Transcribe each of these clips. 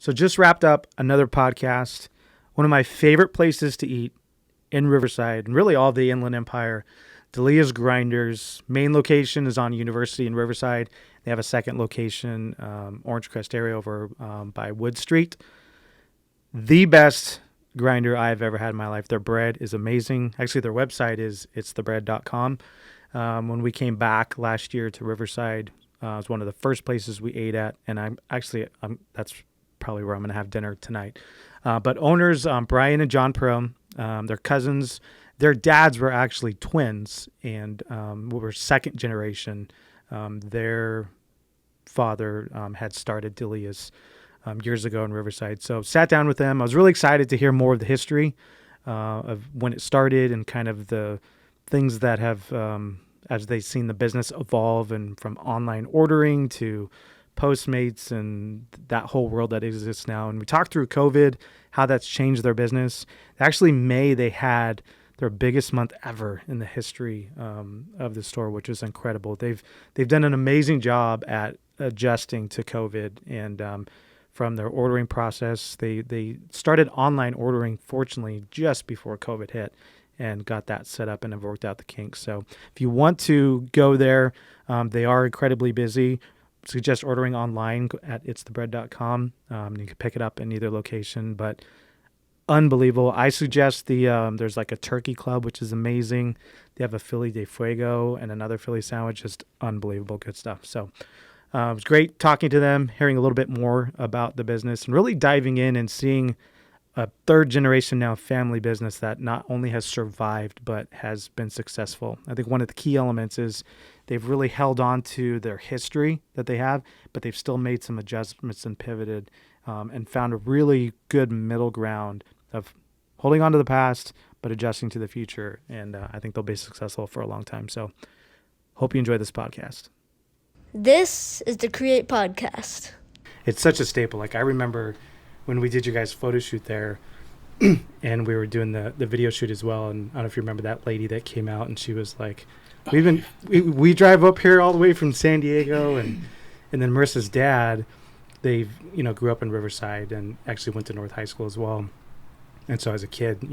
So just wrapped up another podcast. One of my favorite places to eat in Riverside, and really all the Inland Empire, Delia's Grinders. Main location is on University in Riverside. They have a second location, Orange Crest area over by Wood Street. The best grinder I've ever had in my life. Their bread is amazing. Actually, their website is itsthebread.com. When we came back last year to Riverside, it was one of the first places we ate at, and that's probably where I'm going to have dinner tonight. But owners, Brian and John Perrone, they're cousins. Their dads were actually twins, and were second generation. Their father had started Delia's years ago in Riverside. So sat down with them. I was really excited to hear more of the history of when it started and kind of the things that have, as they've seen the business evolve, and from online ordering to Postmates and that whole world that exists now. And we talked through COVID, how that's changed their business. Actually, May, they had their biggest month ever in the history of the store, which is incredible. They've done an amazing job at adjusting to COVID, and from their ordering process, they started online ordering, fortunately, just before COVID hit, and got that set up and have worked out the kinks. So if you want to go there, they are incredibly busy. Suggest ordering online at itsthebread.com. You can pick it up in either location, but unbelievable. I suggest there's like a turkey club, which is amazing. They have a Philly de Fuego and another Philly sandwich, just unbelievable good stuff. So it was great talking to them, hearing a little bit more about the business, and really diving in and seeing a third generation now family business that not only has survived, but has been successful. I think one of the key elements is they've really held on to their history that they have, but they've still made some adjustments and pivoted, and found a really good middle ground of holding on to the past, but adjusting to the future. And I think they'll be successful for a long time. So hope you enjoy this podcast. This is the Create Podcast. It's such a staple. Like, I remember when we did your guys' photo shoot there, and we were doing the video shoot as well. And I don't know if you remember that lady that came out, and she was like, we drive up here all the way from San Diego, and then Marissa's dad, they grew up in Riverside and actually went to North High School as well. And so as a kid,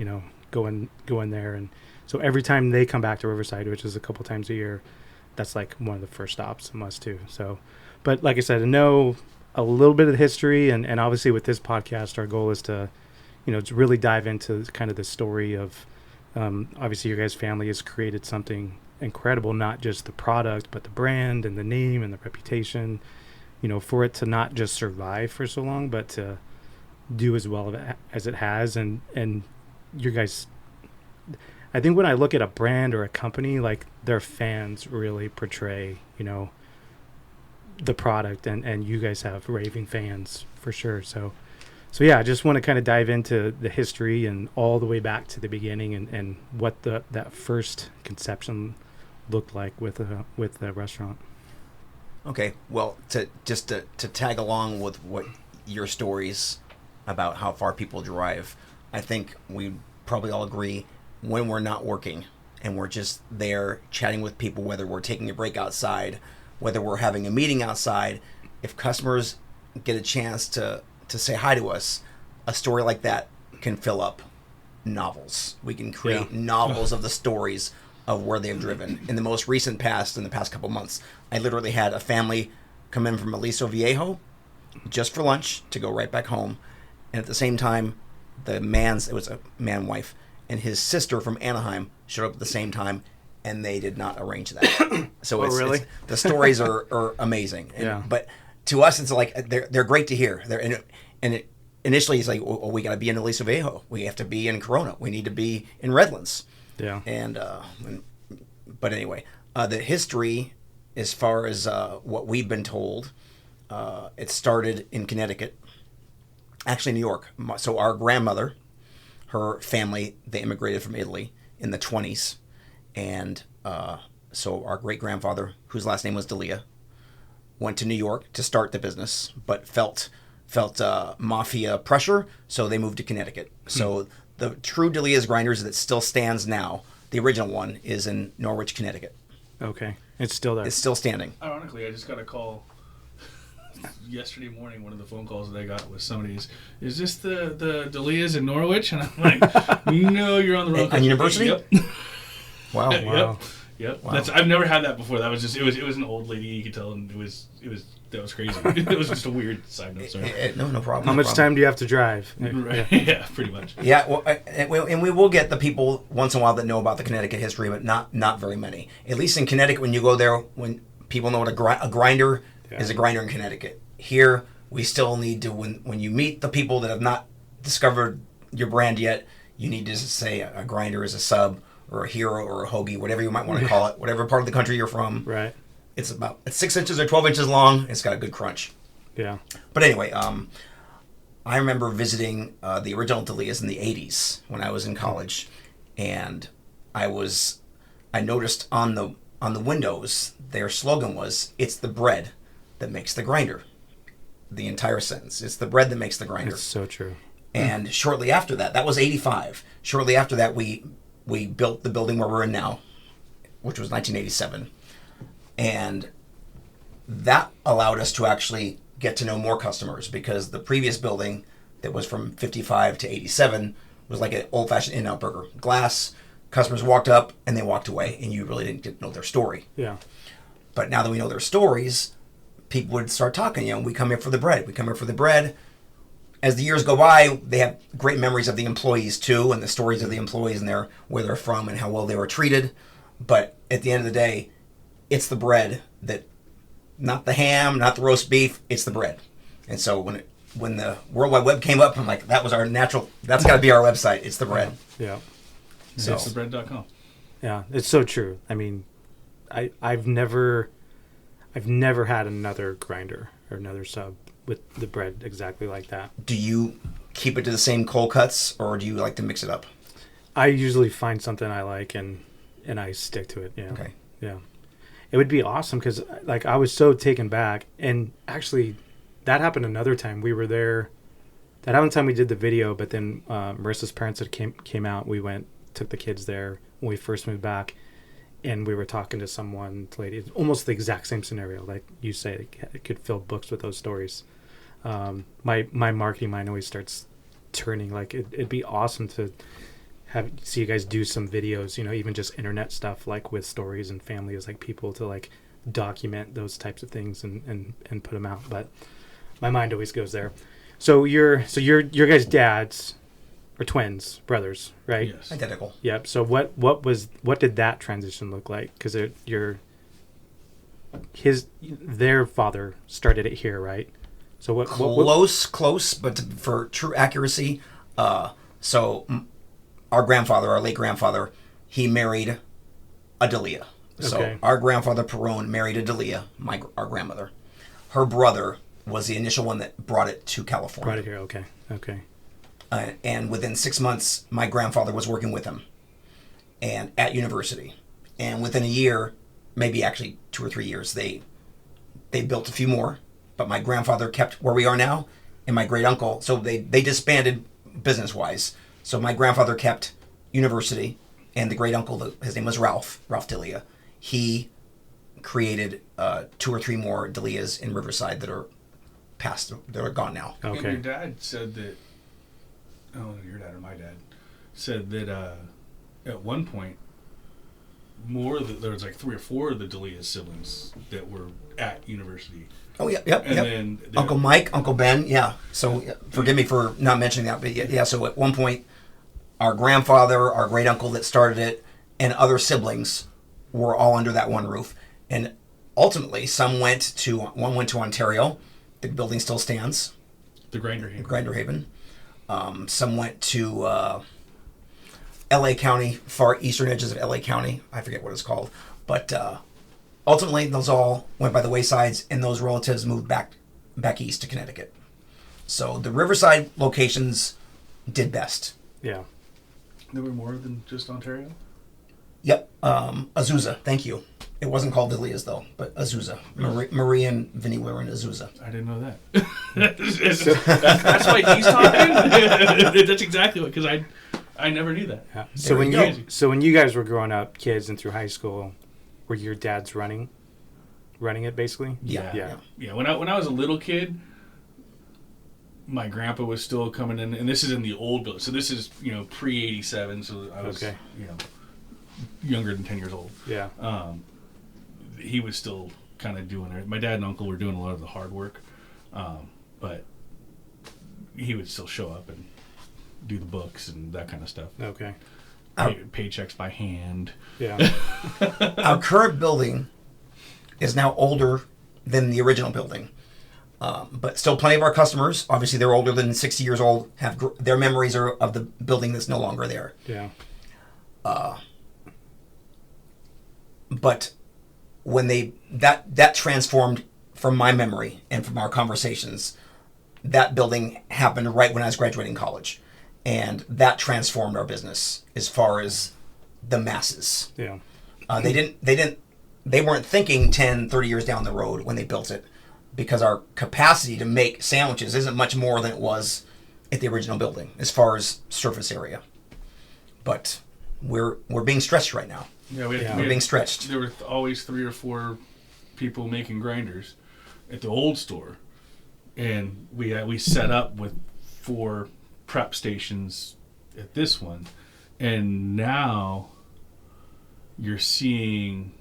going there, and so every time they come back to Riverside, which is a couple times a year, that's like one of the first stops, must too. So, but like I said, to know a little bit of the history, and obviously with this podcast, our goal is to, to really dive into kind of the story of, obviously your guys' family has created something incredible, not just the product, but the brand and the name and the reputation, for it to not just survive for so long, but to do as well as it has. And your guys, I think when I look at a brand or a company, like, their fans really portray, the product, and you guys have raving fans for sure. So yeah, I just want to kind of dive into the history and all the way back to the beginning, and what that first conception looked like with the restaurant. Okay, well, to tag along with what your stories about how far people drive, I think we probably all agree, when we're not working and we're just there chatting with people, whether we're taking a break outside, whether we're having a meeting outside, if customers get a chance to say hi to us, a story like that can fill up novels. We can create novels of the stories of where they've driven. In the most recent past, in the past couple months, I literally had a family come in from Aliso Viejo just for lunch to go right back home. And at the same time, it was a man-wife, and his sister from Anaheim showed up at the same time, and they did not arrange that. So the stories are amazing. But to us, it's like they're great to hear. Initially, it's like, well, we got to be in Aliso Viejo. We have to be in Corona. We need to be in Redlands. Yeah. But anyway, the history, as far as what we've been told, it started in Connecticut. Actually, New York. So our grandmother, her family, they immigrated from Italy in the 1920s. And so our great-grandfather, whose last name was Delia, went to New York to start the business, but felt mafia pressure, so they moved to Connecticut. So the true Delia's Grinders that still stands now, the original one, is in Norwich, Connecticut. Okay. It's still there. It's still standing. Ironically, I just got a call yesterday morning, one of the phone calls that I got was somebody's, is this the Delia's in Norwich? And I'm like, no, you're on the wrong. On University? Yep. Wow. Yep. Wow. I've never had that before. That was just, it was an old lady, you could tell, and that was crazy. It was just a weird side note. Sorry. No problem. How much time do you have to drive? Right. Yeah, pretty much. Yeah, well, and we will get the people once in a while that know about the Connecticut history, but not very many. At least in Connecticut, when you go there, when people know what a grinder is a grinder in Connecticut. Here, we still need to, when you meet the people that have not discovered your brand yet, you need to say a grinder is a sub or a hero or a hoagie, whatever you might want to call it, whatever part of the country you're from. Right. It's 6 inches or 12 inches long. It's got a good crunch. Yeah. But anyway, I remember visiting the original Delia's in the 80s when I was in college, and I noticed on the windows their slogan was, "It's the bread that makes the grinder." The entire sentence. It's the bread that makes the grinder. It's so true. And shortly after that was 85. Shortly after that, we built the building where we're in now, which was 1987. And that allowed us to actually get to know more customers, because the previous building that was from 55 to 87 was like an old-fashioned In-N-Out burger. Glass, customers walked up and they walked away, and you really didn't get to know their story. Yeah. But now that we know their stories, people would start talking. We come here for the bread. We come here for the bread. As the years go by, they have great memories of the employees too, and the stories of the employees and where they're from and how well they were treated. But at the end of the day, it's the bread that, not the ham, not the roast beef, it's the bread. And so when the World Wide Web came up, I'm like, that's got to be our website. It's the bread. Yeah. So It's thebread.com. Yeah, it's so true. I mean, I've never had another grinder or another sub with the bread exactly like that. do you keep it to the same cold cuts, or do you like to mix it up? I usually find something I like and I stick to it. Yeah. Okay. Yeah. It would be awesome because like I was so taken back, and actually that happened another time. We were there. That happened the time we did the video, but then Marissa's parents had came out. We took the kids there when we first moved back, and we were talking to lady, almost the exact same scenario, like you say. It could fill books with those stories. My marketing mind always starts turning. Like it'd be awesome to see you guys do some videos, even just internet stuff, like with stories and families, like people to like document those types of things and put them out. But my mind always goes there. So your guys' dads are twins, brothers, right? Yes. Identical. Yep. So what did that transition look like? Because their father started it here, right? So what? Close, but for true accuracy, so our late grandfather, he married a Delia. So Okay. our grandfather Perrone married a Delia, our grandmother. Her brother was the initial one that brought it to California. Brought it here. Okay. And within 6 months, my grandfather was working with him, and at university. And within a year, maybe actually 2 or 3 years, they built a few more. But my grandfather kept where we are now, and my great uncle. So they disbanded business wise. So my grandfather kept university, and the great uncle, his name was Ralph Delia. He created 2 or 3 more Delias in Riverside that are gone now. And Okay. your dad said that, your dad or my dad said that at one point, there was like 3 or 4 of the Delia siblings that were at university. Oh, yep. Then Uncle Mike, Uncle Ben, yeah. So forgive me for not mentioning that, but yeah. So at one point, our grandfather, our great uncle that started it, and other siblings were all under that one roof. And ultimately, one went to Ontario. The building still stands. The Grinder Haven. Grinder Haven. Some went to L.A. County, far eastern edges of L.A. County. I forget what it's called, but. Ultimately, those all went by the waysides, and those relatives moved back east to Connecticut. So the Riverside locations did best. Yeah. There were more than just Ontario? Yep. Azusa, thank you. It wasn't called Delia's, though, but Azusa. Marie and Vinny were in Azusa. I didn't know that. That's why he's talking? That's exactly what, because I never knew that. Yeah. There So when you guys were growing up, kids and through high school, were your dads running running it basically. Yeah. When I was a little kid, my grandpa was still coming in, and this is in the old building. So this is pre-87. So I was younger than 10 years old. Yeah. He was still kind of doing it. My dad and uncle were doing a lot of the hard work, but he would still show up and do the books and that kind of stuff. Okay. Paychecks by hand. Yeah. Our current building is now older than the original building. But still plenty of our customers, obviously they're older than 60 years old, have their memories are of the building that's no longer there. Yeah. But when that transformed from my memory and from our conversations, that building happened right when I was graduating college. And that transformed our business as far as the masses. Yeah. They weren't thinking 10, 30 years down the road when they built it, because our capacity to make sandwiches isn't much more than it was at the original building as far as surface area. But we're being stretched right now. Yeah, we're being stretched. There were always 3 or 4 people making grinders at the old store, and we set up with 4 prep stations at this one, and now you're seeing.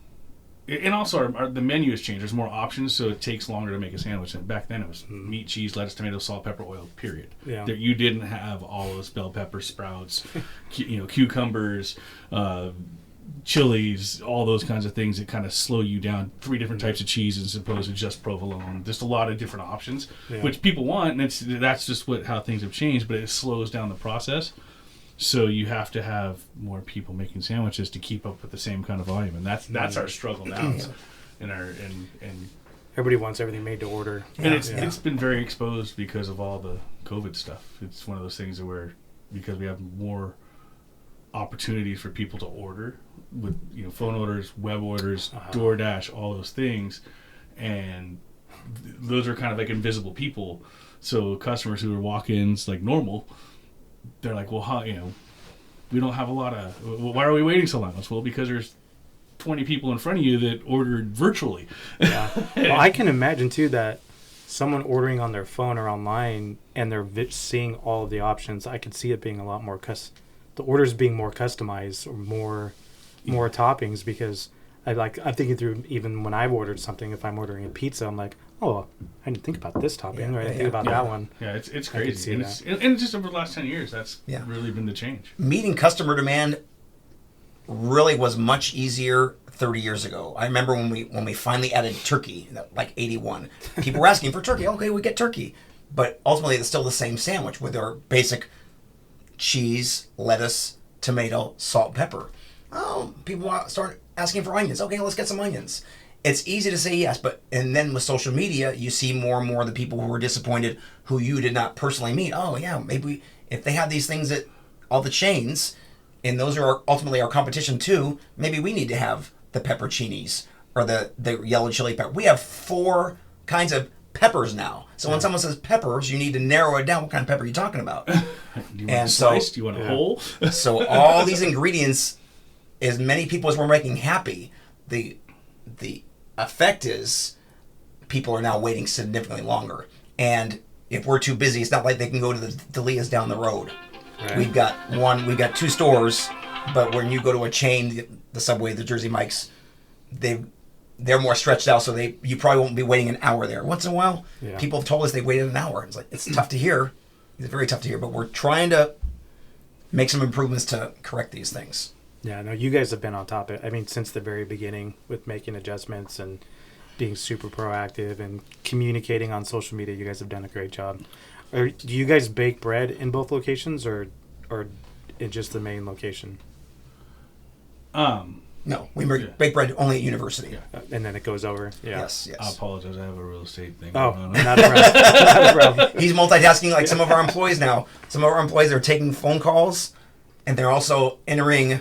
And also, the menu has changed. There's more options, so it takes longer to make a sandwich. And back then, it was meat, cheese, lettuce, tomato, salt, pepper, oil. Period. Yeah. You didn't have all those bell peppers, sprouts, cucumbers, chilies, all those kinds of things that kind of slow you down. 3 different types of cheese as opposed to just provolone. Just a lot of different options, which people want, and that's just how things have changed. But it slows down the process. So you have to have more people making sandwiches to keep up with the same kind of volume, and that's our struggle now. And everybody wants everything made to order. And it's been very exposed because of all the COVID stuff. It's one of those things where, because we have more opportunities for people to order with phone orders, web orders, DoorDash, all those things, and those are kind of like invisible people. So customers who are walk-ins like normal, they're like, well, how, we don't have a lot of. Why are we waiting so long? Well, because there's 20 people in front of you that ordered virtually. Yeah. Well, I can imagine too that someone ordering on their phone or online and they're seeing all of the options. I could see it being a lot more the orders being more customized or more toppings, because I'm thinking through, even when I've ordered something, if I'm ordering a pizza, I'm like, oh, I didn't think about this topping, or I didn't think about that one. Yeah, it's crazy. And it's just over the last 10 years, that's really been the change. Meeting customer demand really was much easier 30 years ago. I remember when we finally added turkey, like 81. People were asking for turkey. Okay, we get turkey. But ultimately, it's still the same sandwich with our basic cheese, lettuce, tomato, salt, pepper. Oh, people start asking for onions. Okay, let's get some onions. It's easy to say yes, and then with social media, you see more and more of the people who are disappointed, who you did not personally meet. Oh yeah, maybe if they have these things at all the chains, and those are ultimately our competition too, maybe we need to have the pepperoncinis or the yellow chili pepper. We have 4 kinds of peppers now. So when someone says peppers, you need to narrow it down. What kind of pepper are you talking about? Do you want it sliced? Do you want it whole? So all these ingredients, as many people as we're making happy, the effect is people are now waiting significantly longer. And if we're too busy, it's not like they can go to the Delia's down the road. Right. We've got 2 stores, but when you go to a chain, the Subway, the Jersey Mike's, they're more stretched out, so you probably won't be waiting an hour there. Once in a while, people have told us they waited an hour. It's tough to hear. It's very tough to hear, but we're trying to make some improvements to correct these things. Yeah, no, you guys have been on top of it. I mean, since the very beginning, with making adjustments and being super proactive and communicating on social media. You guys have done a great job. Do you guys bake bread in both locations, or in just the main location? No, we bake bread only at university. Yeah. And then it goes over. Yeah. Yes. I apologize. I have a real estate thing. Oh, not a problem. Not a problem. He's multitasking like some of our employees now. Some of our employees are taking phone calls, and they're also entering.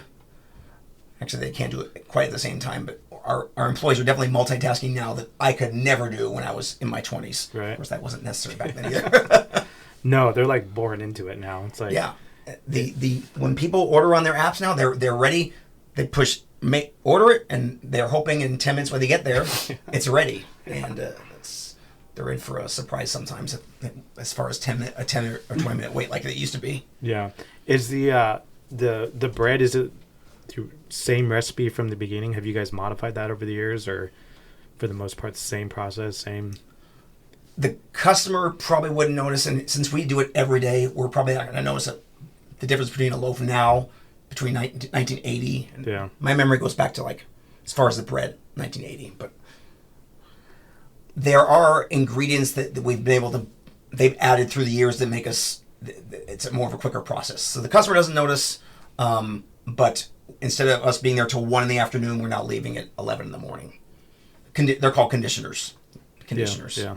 Actually, they can't do it quite at the same time, but our employees are definitely multitasking now that I could never do when I was in my 20s. Right. Of course, that wasn't necessary back then either. No, they're like born into it now. It's like when people order on their apps now, they're ready. They push order it, and they're hoping in 10 minutes when they get there, it's ready. And they're in for a surprise sometimes as far as a 10 or 20 minute wait like it used to be. Yeah. Is the bread, is it the same recipe from the beginning? Have you guys modified that over the years, or for the most part the same process, same? The customer probably wouldn't notice, and since we do it every day, we're probably not going to notice the difference between a loaf now between 1980. And yeah. My memory goes back to as far as the bread, 1980. But there are ingredients that we've been able to, they've added through the years that make it's more of a quicker process. So the customer doesn't notice, but instead of us being there till 1 in the afternoon, we're now leaving at 11 in the morning. They're called conditioners. Yeah.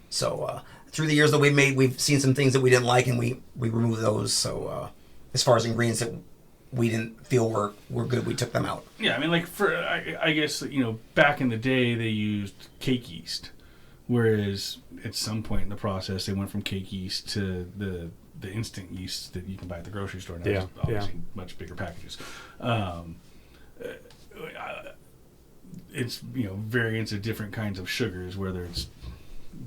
So through the years that we've seen some things that we didn't like, and we removed those. So as far as ingredients that we didn't feel were good, we took them out. Yeah, I mean, I guess, back in the day they used cake yeast, whereas at some point in the process they went from cake yeast to the instant yeast that you can buy at the grocery store now. Yeah, Obviously much bigger packages. It's variants of different kinds of sugars, whether it's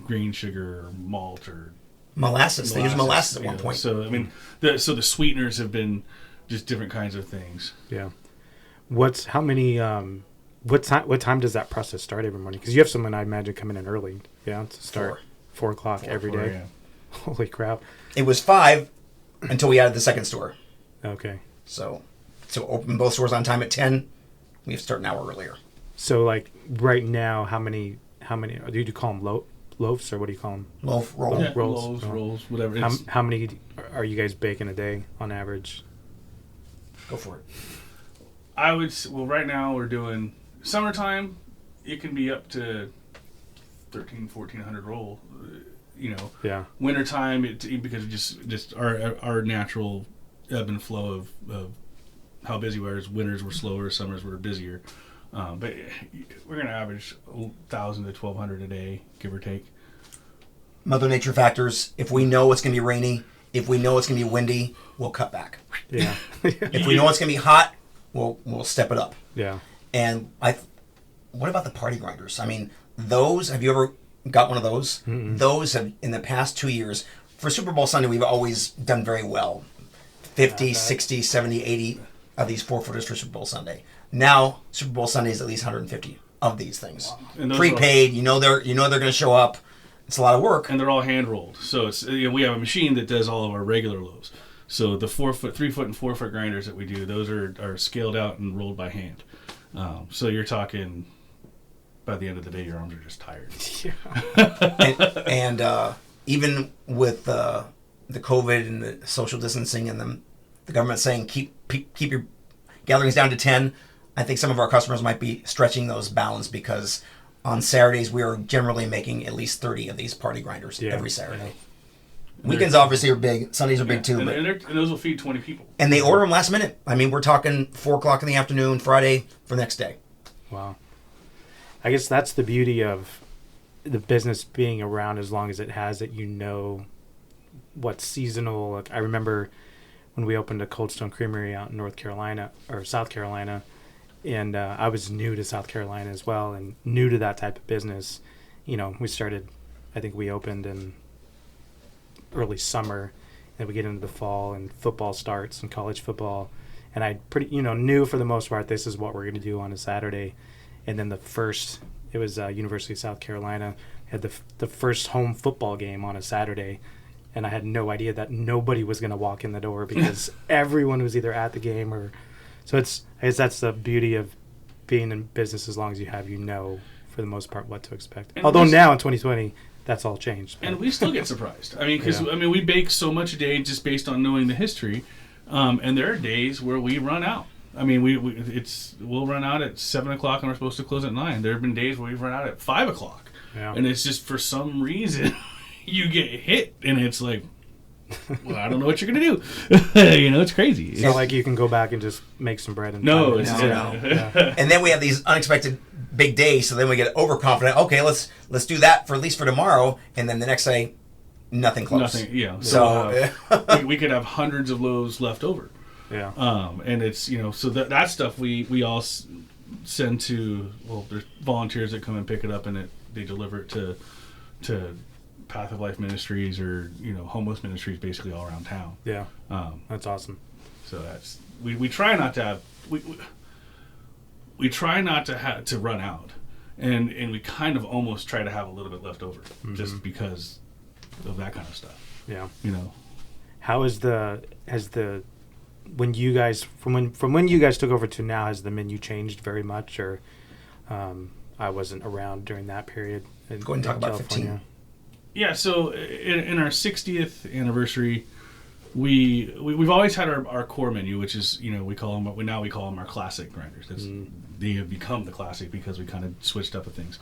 green sugar or malt or molasses. They used molasses at one point. So I mean, the sweeteners have been just different kinds of things. Yeah. What time does that process start every morning? Because you have someone, I imagine, coming in early. Yeah, to start 4 o'clock every day. Yeah. Holy crap! It was 5 until we added the second store. Okay. So open both stores on time at 10. We have to start an hour earlier. So right now, how many do you call them loaves, or what do you call them? Loaf, roll. Yeah, rolls, rolls, whatever. How many are you guys baking a day on average? Go for it. Right now we're doing summertime. It can be up to 1,400 roll. Yeah. Wintertime, because of just our natural ebb and flow of how busy we are. Winters were slower, summers were busier. But we're going to average 1,000 to 1,200 a day, give or take. Mother Nature factors. If we know it's going to be rainy, if we know it's going to be windy, we'll cut back. Yeah. If we know it's going to be hot, we'll step it up. Yeah. And what about the party grinders? I mean, those, have you ever got one of those? Mm-mm. Those have, in the past 2 years, for Super Bowl Sunday, we've always done very well. 50, 60, 70, 80 of these 4-footers for Super Bowl Sunday. Now, Super Bowl Sunday is at least 150 of these things. Wow. Prepaid, they're going to show up. It's a lot of work. And they're all hand rolled. So it's we have a machine that does all of our regular loaves. So the 4-foot, 3-foot, and 4-foot grinders that we do, those are scaled out and rolled by hand. So you're talking, by the end of the day, your arms are just tired. Yeah. and even with the COVID and the social distancing and the government saying keep your gatherings down to 10, I think some of our customers might be stretching those bounds, because on Saturdays we are generally making at least 30 of these party grinders every Saturday. Weekends obviously are big. Sundays are big too. And those will feed 20 people. And they order them last minute. I mean, we're talking 4 o'clock in the afternoon, Friday for the next day. Wow. I guess that's the beauty of the business being around as long as it has, that what's seasonal. Like, I remember when we opened a Cold Stone Creamery out in North Carolina or South Carolina, and I was new to South Carolina as well, and new to that type of business. I think we opened in early summer, and we get into the fall and football starts and college football, and I knew for the most part this is what we're going to do on a Saturday. And then it was University of South Carolina had the first home football game on a Saturday, and I had no idea that nobody was going to walk in the door because everyone was either at the game or. So I guess that's the beauty of being in business. As long as you have, for the most part, what to expect. And although now in 2020, that's all changed. And we still get surprised. I mean, because we bake so much a day just based on knowing the history, and there are days where we run out. I mean, we'll run out at 7 o'clock and we're supposed to close at 9. There have been days where we've run out at 5 o'clock, and it's just for some reason you get hit, and it's like, well, I don't know what you're gonna do. It's crazy. It's not like you can go back and just make some bread. No. And then we have these unexpected big days, so then we get overconfident. Okay, let's do that at least for tomorrow, and then the next day, nothing close. Nothing. Yeah. So we could have hundreds of loaves left over. Yeah. And it's, so that stuff we all send to, there's volunteers that come and pick it up, and they deliver it to Path of Life Ministries or, homeless ministries basically all around town. Yeah. That's awesome. So that's, we try not to have, we try not to have to run out, and we kind of almost try to have a little bit left over, just because of that kind of stuff. Yeah. How is when you guys from when you guys took over to now, has the menu changed very much? Or I wasn't around during that period. Go ahead and talk about 15. Yeah, so in our 60th anniversary, we've always had our core menu, which is, we call them our classic grinders. They have become the classic because we kind of switched up with things.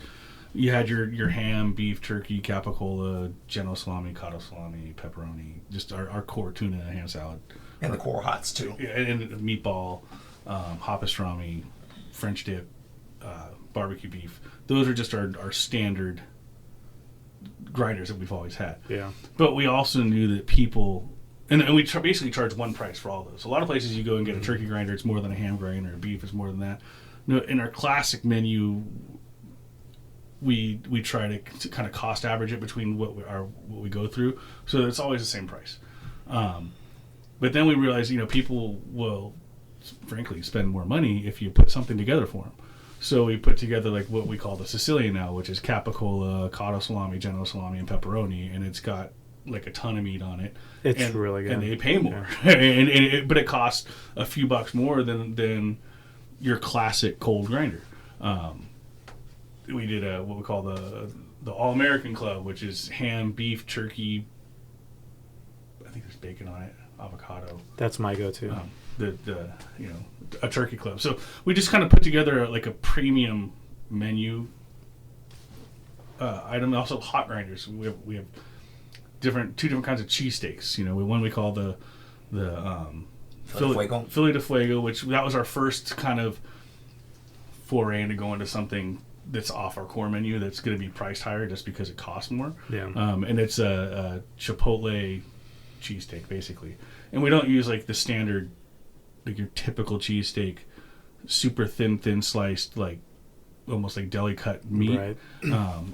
You had your ham, beef, turkey, capicola, Genoa salami, cotto salami, pepperoni, just our core tuna ham salad. And the core hots, too. And meatball, hot pastrami, French dip, barbecue beef. Those are just our standard grinders that we've always had. Yeah. But we also knew that people... And we basically charge one price for all those. A lot of places you go and get a turkey grinder, it's more than a ham grinder. A beef is more than that. In our classic menu, we try to kind of cost average it between what we go through, so it's always the same price. But then we realize, people will, frankly, spend more money if you put something together for them. So we put together like what we call the Sicilian now, which is capicola, cotto salami, Genoa salami, and pepperoni, and it's got like a ton of meat on it. It's really good, and they pay more, yeah. but it costs a few bucks more than your classic cold grinder. We did what we call the All American Club, which is ham, beef, turkey. I think there's bacon on it, avocado. That's my go-to. A turkey club. So we just kind of put together like a premium menu item. Also hot grinders. We have two different kinds of cheesesteaks. One we call the Philly de Fuego, which that was our first kind of foray into going to something that's off our core menu that's going to be priced higher just because it costs more. Yeah. And it's a Chipotle cheesesteak basically, and we don't use like the standard, like your typical cheesesteak, super thin sliced, like almost like deli cut meat. Right.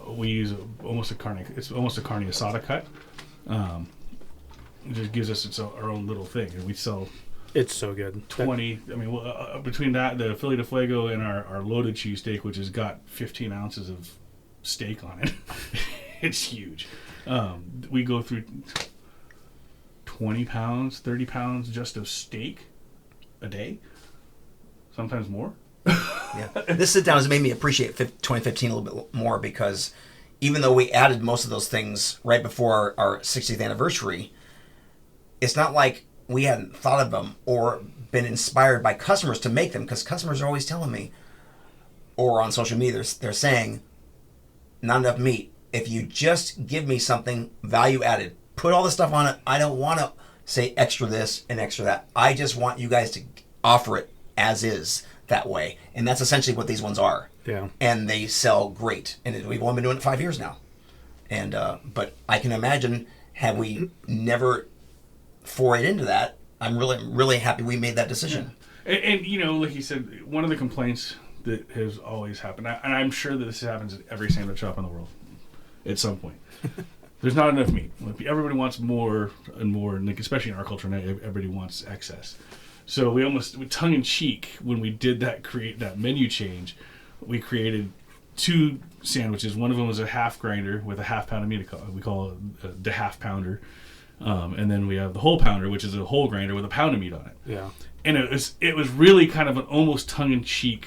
We use almost a carne asada cut. It just gives us our own little thing, and we sell. It's so good. 20. Between that, the Philly de Fuego, and our loaded cheesesteak, which has got 15 ounces of steak on it, it's huge. We go through 20 pounds, 30 pounds just of steak a day, sometimes more. Yeah, this sit down has made me appreciate 2015 a little bit more, because even though we added most of those things right before our 60th anniversary, it's not like we hadn't thought of them or been inspired by customers to make them, because customers are always telling me, or on social media, they're saying, not enough meat. If you just give me something value added, put all the stuff on it. I don't want to say extra this and extra that. I just want you guys to offer it as is that way. And that's essentially what these ones are. Yeah. And they sell great. And we've only been doing it 5 years now. And but I can imagine, had we never forayed into that, I'm really happy we made that decision. Yeah. And like you said, one of the complaints that has always happened, and I'm sure that this happens at every sandwich shop in the world at some point, there's not enough meat. Everybody wants more and more, and especially in our culture now, everybody wants excess. So we tongue in cheek, when we did create that menu change, we created 2 sandwiches. One of them was a half grinder with a half pound of meat. We call it the half pounder. And then we have the whole pounder, which is a whole grinder with a pound of meat on it. Yeah. And it was really kind of an almost tongue-in-cheek,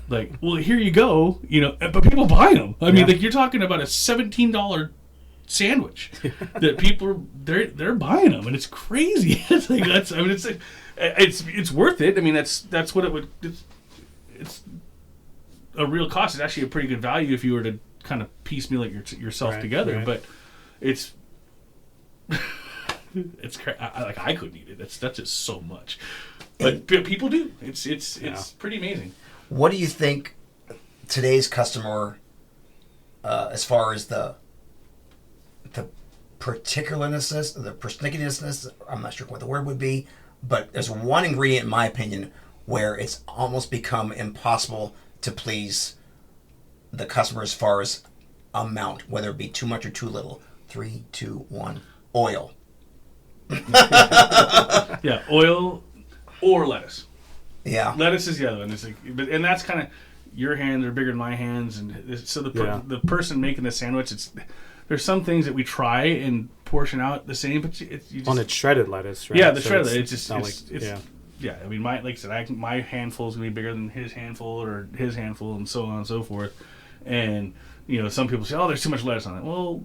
like, well, here you go, but people buy them. I mean, like, you're talking about a $17 sandwich that people they're buying them, and it's crazy. It's like it's worth it. I mean, that's what it would. It's a real cost. It's actually a pretty good value if you were to kind of piecemeal it yourself together. Right. But it's I couldn't eat it. That's just so much. But people do. It's pretty amazing. What do you think today's customer, as far as the particularness, the persnickety-ness, I'm not sure what the word would be, But there's one ingredient, in my opinion, where it's almost become impossible to please the customer as far as amount, whether it be too much or too little. 3, 2, 1. Oil. Yeah, oil or lettuce. Yeah. Lettuce is the other one. It's like, and that's kind of your hands are bigger than my hands, and so the person making the sandwich, there's some things that we try and portion out the same, but you just on it's shredded lettuce, right? Yeah, the So shredded. yeah. I mean, like I said, my handful is gonna be bigger than his handful or his handful, and so on and so forth. And some people say, "Oh, there's too much lettuce on it." Well,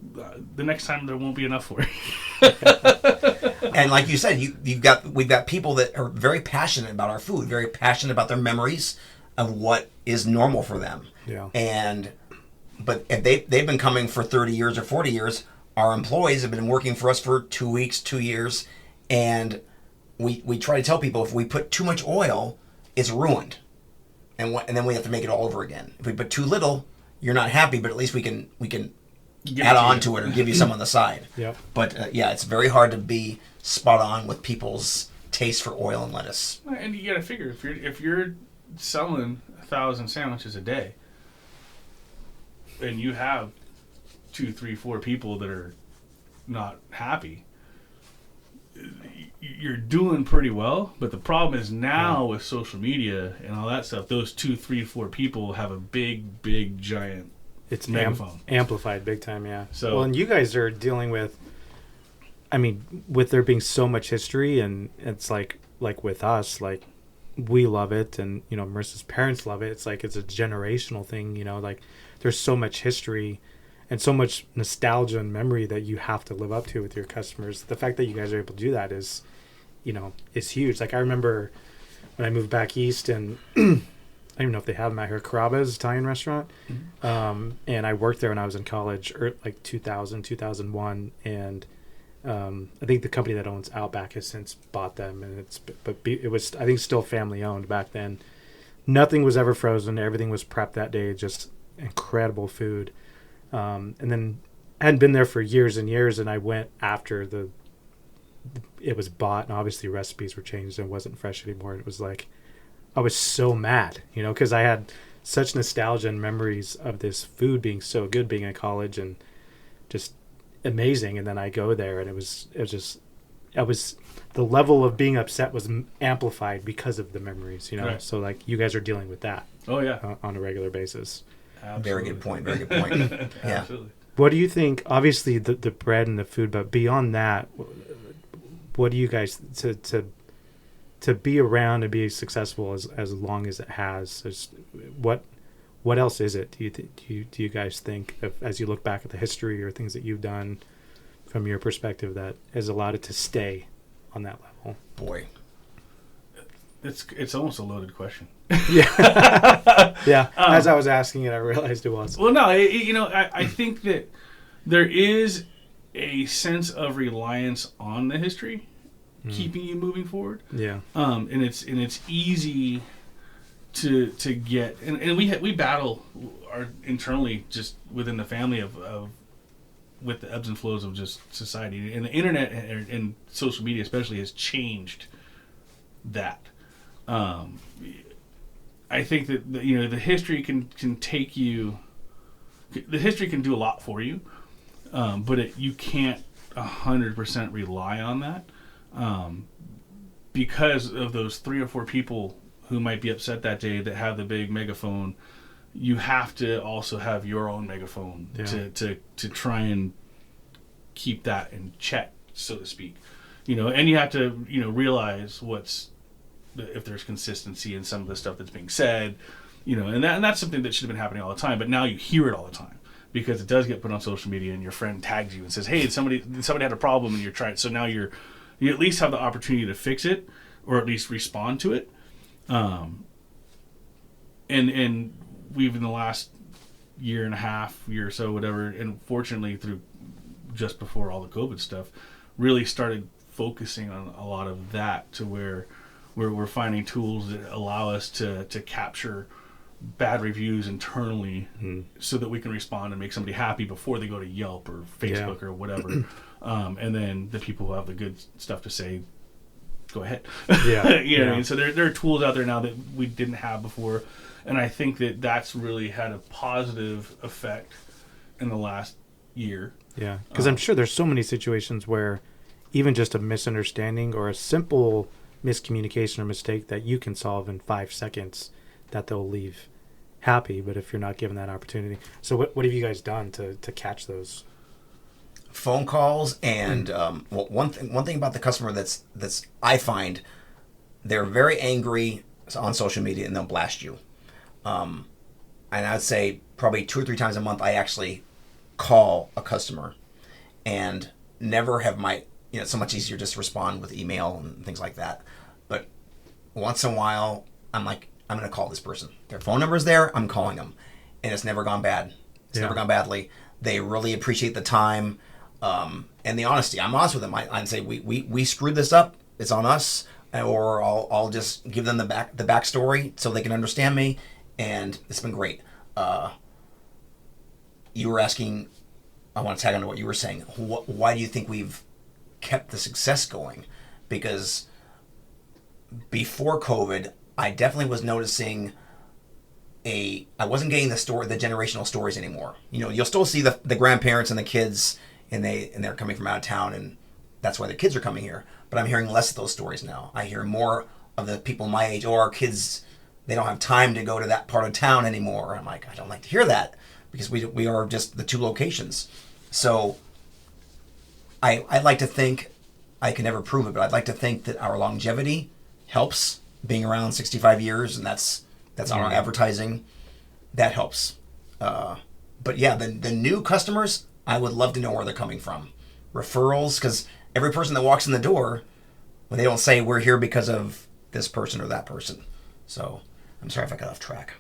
the next time there won't be enough for it. And like you said, we've got people that are very passionate about our food, very passionate about their memories of what is normal for them. Yeah. But if they've been coming for 30 years or 40 years. Our employees have been working for us for 2 weeks, 2 years, and we try to tell people if we put too much oil, it's ruined, and then we have to make it all over again. If we put too little, you're not happy, but at least we can add on to it or give you some on the side. Yeah. But it's very hard to be spot on with people's taste for oil and lettuce. And you got to figure if you're selling 1,000 sandwiches a day, and you have 2, 3, 4 people that are not happy, you're doing pretty well. But the problem is now with social media and all that stuff, those 2, 3, 4 people have a big giant it's megaphone. Amplified big time. Yeah. So and you guys are dealing with, I mean, with there being so much history, and it's like with us, like we love it, and Marissa's parents love it. It's like it's a generational thing. Like there's so much history and so much nostalgia and memory that you have to live up to with your customers. The fact that you guys are able to do that is huge. Like I remember when I moved back east, and I don't even know if they have them out here, Carrabba's Italian restaurant. Mm-hmm. And I worked there when I was in college, like 2000, 2001. And I think the company that owns Outback has since bought them, and it was, I think, still family owned back then. Nothing was ever frozen. Everything was prepped that day. Just incredible food. And then I hadn't been there for years and years, and I went after it was bought, and obviously recipes were changed and it wasn't fresh anymore. It was like, I was so mad, because I had such nostalgia and memories of this food being so good, being in college, and just amazing. And then I go there, and the level of being upset was amplified because of the memories, Right. So like you guys are dealing with that. Oh yeah. On a regular basis. Absolutely. Very good point. Yeah. Absolutely. What do you think? Obviously, the bread and the food, but beyond that, what do you guys to be around and be successful as long as it has? What else is it? Do you guys think, as you look back at the history or things that you've done from your perspective, that has allowed it to stay on that level? Boy, it's almost a loaded question. Yeah. Yeah. As I was asking it, I realized it was. Well, no, I think that there is a sense of reliance on the history keeping you moving forward. Yeah. And it's easy to get, and we battle internally just within the family of with the ebbs and flows of just society, and the internet and social media especially has changed that. I think that the history can take you. The history can do a lot for you, but you can't 100% rely on that, because of those 3 or 4 people who might be upset that day that have the big megaphone. You have to also have your own megaphone to try and keep that in check, so to speak. And you have to realize if there's consistency in some of the stuff that's being said, and that's something that should have been happening all the time, but now you hear it all the time because it does get put on social media, and your friend tags you and says, "Hey, somebody had a problem," and you're trying. So now you at least have the opportunity to fix it, or at least respond to it. And we've, in the last year and a half, year or so, whatever, and fortunately through just before all the COVID stuff, really started focusing on a lot of that, to where we're finding tools that allow us to capture bad reviews internally, so that we can respond and make somebody happy before they go to Yelp or Facebook or whatever. And then the people who have the good stuff to say, go ahead. Yeah. You know what I mean? So there are tools out there now that we didn't have before, and I think that's really had a positive effect in the last year. Yeah, because I'm sure there's so many situations where even just a misunderstanding or a simple miscommunication or mistake that you can solve in 5 seconds, that they'll leave happy. But if you're not given that opportunity, so what have you guys done to catch those? Phone calls and well, one thing about the customer that's I find they're very angry on social media and they'll blast you. And I'd say probably 2 or 3 times a month I actually call a customer, and never have it's so much easier just to respond with email and things like that. But once in a while, I'm like, I'm going to call this person. Their phone number's there. I'm calling them, and it's never gone bad. It's never gone badly. They really appreciate the time and the honesty. I'm honest with them. I'd say we screwed this up. It's on us, or I'll just give them the backstory so they can understand me, and it's been great. You were asking, I want to tag on to what you were saying. Why do you think we've kept the success going? Because before COVID, I definitely was noticing I wasn't getting the generational stories anymore. You'll still see the grandparents and the kids, and they're coming from out of town, and that's why the kids are coming here. But I'm hearing less of those stories now. I hear more of the people my age, our kids, they don't have time to go to that part of town anymore. I'm like, I don't like to hear that, because we are just the 2 locations. So I'd like to think, I can never prove it, but I'd like to think that our longevity helps, being around 65 years, and that's on our advertising. That helps. But yeah, the new customers, I would love to know where they're coming from. Referrals, because every person that walks in the door, when they don't say we're here because of this person or that person. So I'm sorry if I got off track.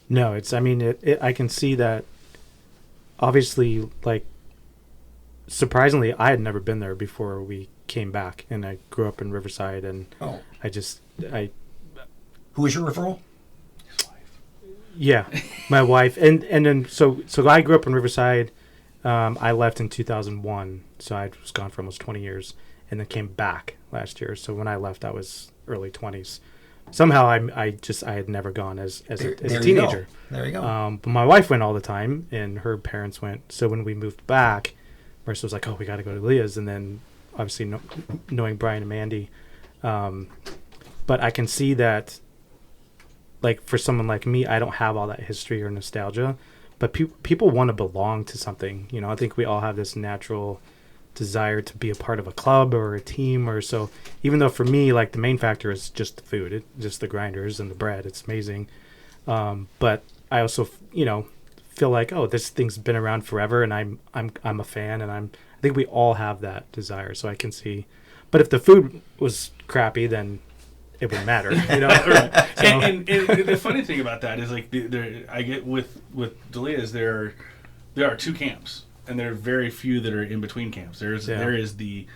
No, it's, I mean, I can see that. Obviously, like, surprisingly, I had never been there before we came back, and I grew up in Riverside, and Who was your referral? Yeah, my wife, and then so I grew up in Riverside. I left in 2001, so I was gone for almost 20 years, and then came back last year. So when I left, I was early 20s. Somehow I had never gone as a teenager. There you go. But my wife went all the time, and her parents went. So when we moved back, Marissa was like, "Oh, we got to go to Delia's," and then obviously knowing Brian and Mandy, but I can see that. Like, for someone like me, I don't have all that history or nostalgia, but people want to belong to something. I think we all have this natural desire to be a part of a club or a team, or so. Even though for me, like, the main factor is just the food, just the grinders and the bread. It's amazing. But I also, feel like, oh, this thing's been around forever, and I'm a fan, and I think we all have that desire. So I can see. But if the food was crappy, then it wouldn't matter, Right. So. And the funny thing about that is, like, I get with Delia's, there are 2 camps, and there are very few that are in between camps. There is the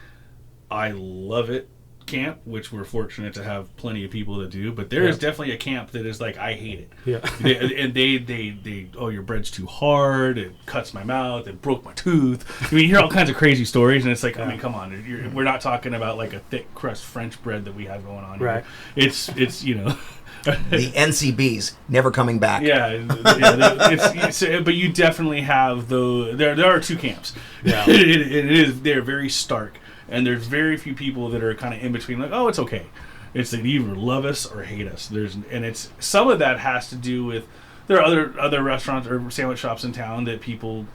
I love it camp, which we're fortunate to have plenty of people that do, but there is definitely a camp that is like, I hate it. Yeah. they oh, your bread's too hard, it cuts my mouth, it broke my tooth. I mean, you hear all kinds of crazy stories, and it's like, I mean, come on, we're not talking about like a thick crust French bread that we have going on here. Right. It's the NCBs never coming back. Yeah, but you definitely have there are 2 camps. Yeah. They're very stark. And there's very few people that are kind of in between, like, oh, it's okay. It's that you either love us or hate us. It's some of that has to do with, there are other restaurants or sandwich shops in town that people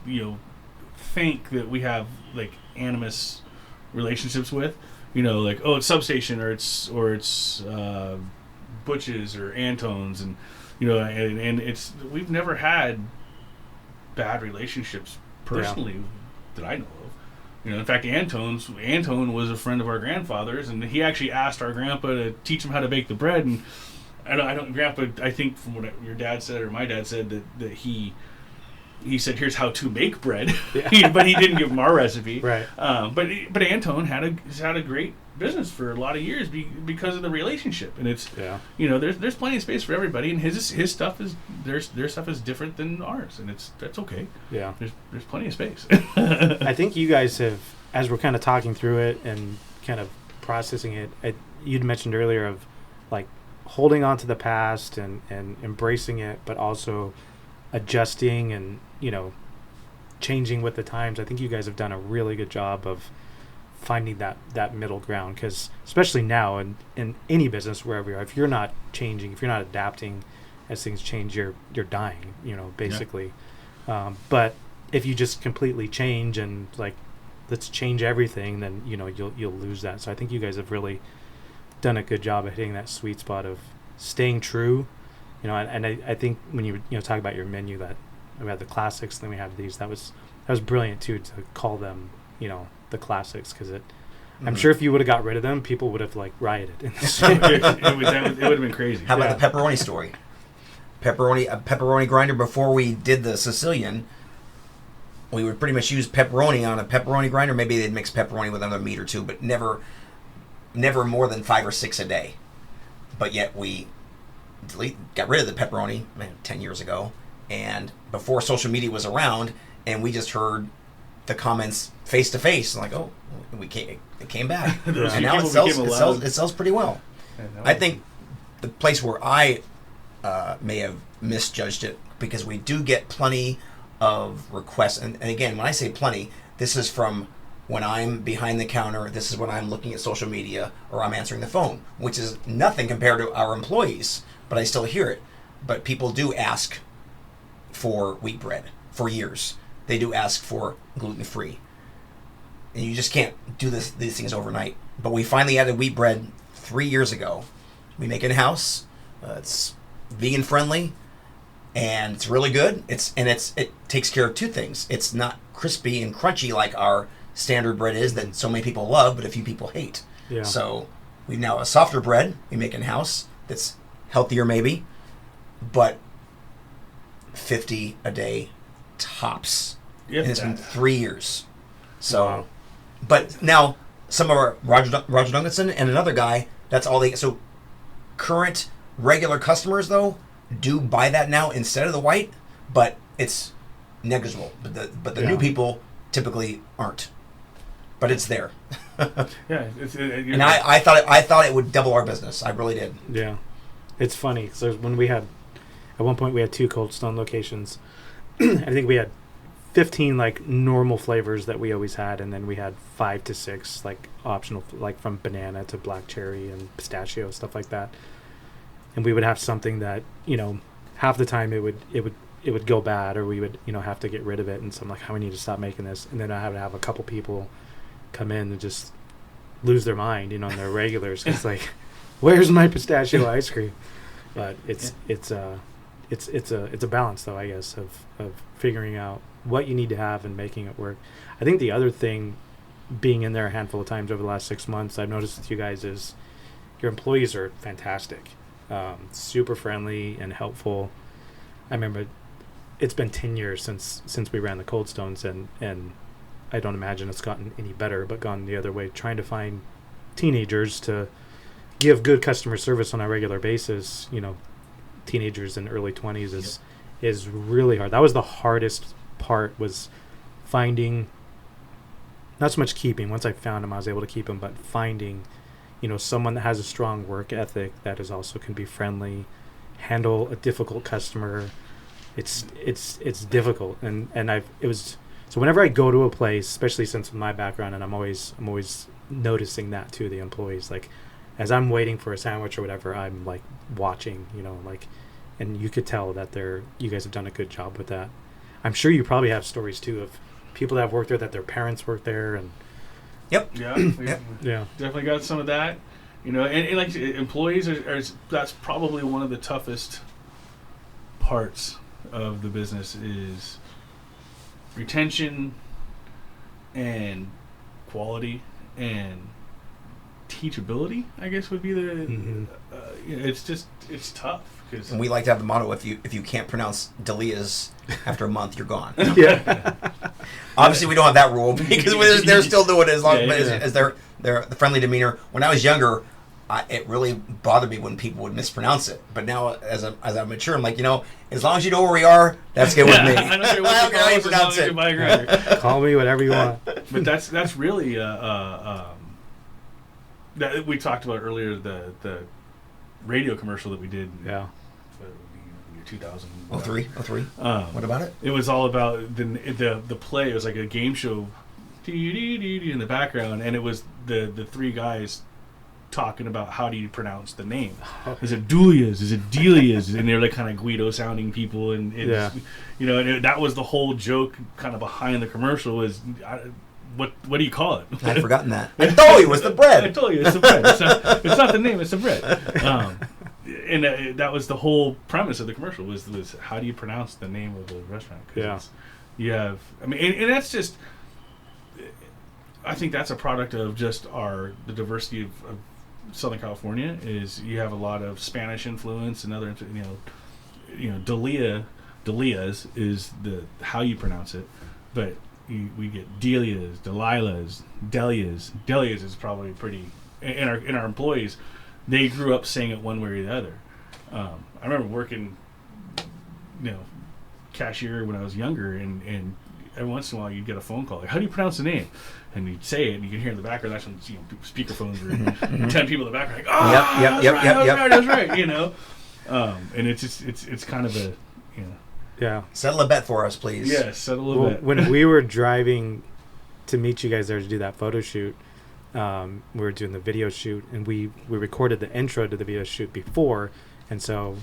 think that we have, like, animus relationships with. Like, oh, it's Substation, or it's Butch's or Antone's, and and it's, we've never had bad relationships personally that I know of. In fact, Antone was a friend of our grandfather's, and he actually asked our grandpa to teach him how to bake the bread. And Grandpa, I think from what your dad said or my dad said, that he said, here's how to make bread, but he didn't give him our recipe. Right. But Antone had a great business for a lot of years because of the relationship, and it's there's plenty of space for everybody, and his stuff is their stuff is different than ours, and that's okay. Yeah. There's plenty of space. I think you guys have as we're kind of talking through it and kind of processing it, you'd mentioned earlier of like holding on to the past and embracing it, but also adjusting and, changing with the times. I think you guys have done a really good job of finding that middle ground, because especially now in any business, wherever you are, if you're not changing, if you're not adapting as things change, you're dying, basically. But if you just completely change and like, let's change everything, then you'll lose that. So I think you guys have really done a good job of hitting that sweet spot of staying true, and I think when you talk about your menu, that we had the classics, then we had these, that was brilliant too, to call them the classics, because I'm sure if you would have got rid of them, people would have like rioted in the store. it would have been crazy. How about the pepperoni story? A pepperoni grinder. Before we did the Sicilian, we would pretty much use pepperoni on a pepperoni grinder. Maybe they'd mix pepperoni with another meat or two, but never more than 5 or 6 a day. But yet we got rid of the pepperoni 10 years ago, and before social media was around, and we just heard the comments face to face, like, oh, it came back, and now it sells pretty well. I think the place where I may have misjudged it, because we do get plenty of requests, and again, when I say plenty, this is from when I'm behind the counter, this is when I'm looking at social media, or I'm answering the phone, which is nothing compared to our employees, but I still hear it. But people do ask for wheat bread for years. They do ask for gluten-free. And you just can't do these things overnight. But we finally added wheat bread 3 years ago. We make it in-house. It's vegan-friendly, and it's really good. It takes care of two things. It's not crispy and crunchy like our standard bread is that so many people love, but a few people hate. Yeah. So we now a softer bread we make in-house that's healthier maybe, but 50 a day tops. Yep. And it's been 3 years. So, wow. But now some of our Roger Duncanson and another guy, that's all they. So current regular customers though do buy that now instead of the white, but it's negligible. But the new people typically aren't. But it's there. Yeah, and I thought it would double our business. I really did. Yeah, it's funny. So when we had, at one point we had 2 Cold Stone locations. I think we had 15 like normal flavors that we always had, and then we had 5 to 6 like optional, like from banana to black cherry and pistachio, stuff like that. And we would have something that half the time it would go bad, or we would have to get rid of it. And so I'm like, how we need to stop making this. And then I have to have a couple people come in and just lose their mind, on their regulars. It's like, where's my pistachio ice cream? But it's a balance though, I guess, of figuring out what you need to have and making it work. I think the other thing, being in there a handful of times over the last 6 months, I've noticed with you guys is your employees are fantastic, super friendly and helpful. I remember it's been 10 years since we ran the Cold Stones, and I don't imagine it's gotten any better, but gone the other way, trying to find teenagers to give good customer service on a regular basis. Teenagers in early 20s is really hard. That was the hardest part, was finding, not so much keeping. Once I found them, I was able to keep them, but finding, someone that has a strong work ethic, that is also can be friendly, handle a difficult customer. It's difficult, and so whenever I go to a place, especially since my background, and I'm always noticing that too, the employees, like as I'm waiting for a sandwich or whatever, I'm like watching, and you could tell that you guys have done a good job with that. I'm sure you probably have stories too of people that have worked there, that their parents worked there, and Yep. Yeah. yeah, Definitely got some of that. And like employees that's probably one of the toughest parts of the business, is retention and quality and teachability, I guess would be the it's tough, because And we like to have the motto: if you can't pronounce Delia's after a month, you're gone. yeah. Obviously, we don't have that rule, because they're still doing it as long as they're the friendly demeanor. When I was younger, it really bothered me when people would mispronounce it. But now, as I'm mature, I'm like, as long as you know where we are, that's good with me. I don't care what you pronounce it. Call me whatever you want. But that's really that we talked about earlier, the radio commercial that we did. Yeah. 2003. What about it? It was all about the play. It was like a game show in the background, and it was the three guys talking about how do you pronounce the name. Is it Delia's? Is it Delia's? And they're like kind of Guido sounding people, and that was the whole joke kind of behind the commercial was what do you call it? I'd forgotten that. I told you it was the bread. I told you it's the bread. It's not the name. It's the bread. And that was the whole premise of the commercial was how do you pronounce the name of the restaurant? You have, and that's just, I think that's a product of just the diversity of Southern California. Is you have a lot of Spanish influence and other, Delia's is the how you pronounce it, but we get Delia's, Delilah's, Delia's. Delia's is probably pretty, in our employees, they grew up saying it one way or the other. I remember working, cashier when I was younger, and every once in a while you'd get a phone call like, how do you pronounce the name? And you'd say it, and you can hear in the background. That's when speakerphones were 10 people in the background like, oh, that's right. And it's kind of a, Yeah. Settle a bet for us, please. Yes, settle a bet. When we were driving to meet you guys there to do that photo shoot, we were doing the video shoot, and we recorded the intro to the video shoot before, and so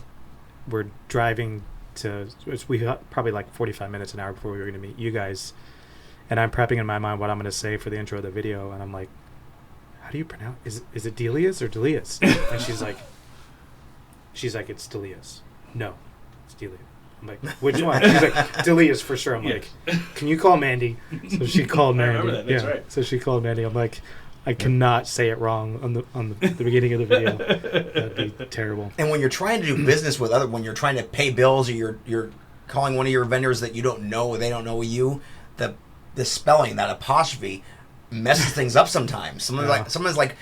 we're driving we got probably like 45 minutes, an hour before we were going to meet you guys, and I'm prepping in my mind what I'm going to say for the intro of the video, and I'm like, how do you pronounce, is it Delia's or Delia's? And she's like, it's Delia's. No, it's Delia. I'm like, which one? She's like, Delia's for sure. I'm like, can you call Mandy? So she called Mandy. I remember that. That's right. So she called Mandy. I'm like, I cannot say it wrong on the beginning of the video. That'd be terrible. And when you're trying to do business with when you're trying to pay bills, or you're calling one of your vendors that you don't know, or they don't know you, the spelling, that apostrophe, messes things up sometimes. Someone's like,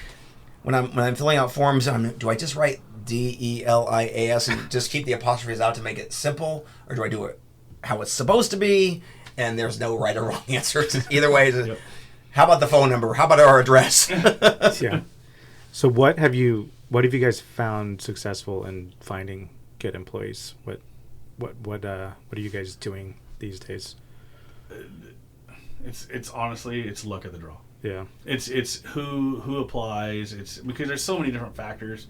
when I'm filling out forms, do I just write Delias and just keep the apostrophes out to make it simple, or do I do it how it's supposed to be? And there's no right or wrong answer. Either way. Yep. How about the phone number? How about our address? Yeah. So what have you guys found successful in finding good employees? What are you guys doing these days? It's honestly, it's luck of the draw. Yeah. It's who applies. It's because there's so many different factors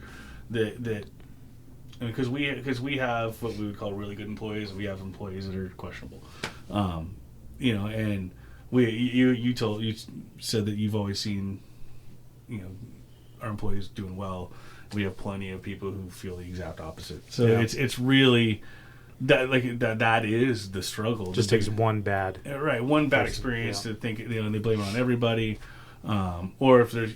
that because we have what we would call really good employees, and we have employees that are questionable. And you said that you've always seen, our employees doing well. We have plenty of people who feel the exact opposite. So it's really that is the struggle. Just takes one bad experience to think they blame it on everybody, or if there's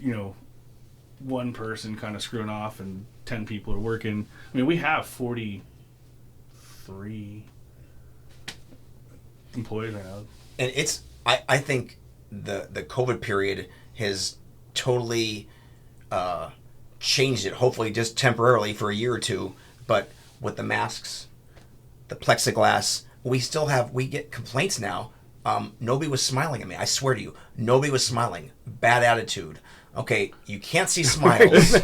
one person kind of screwing off and 10 people are working. We have 43 employees right now, and it's I think the COVID period has totally changed it. Hopefully, just temporarily for a year or two, but with the masks, the plexiglass, we get complaints now. Nobody was smiling at me. I swear to you, nobody was smiling. Bad attitude. Okay, you can't see smiles.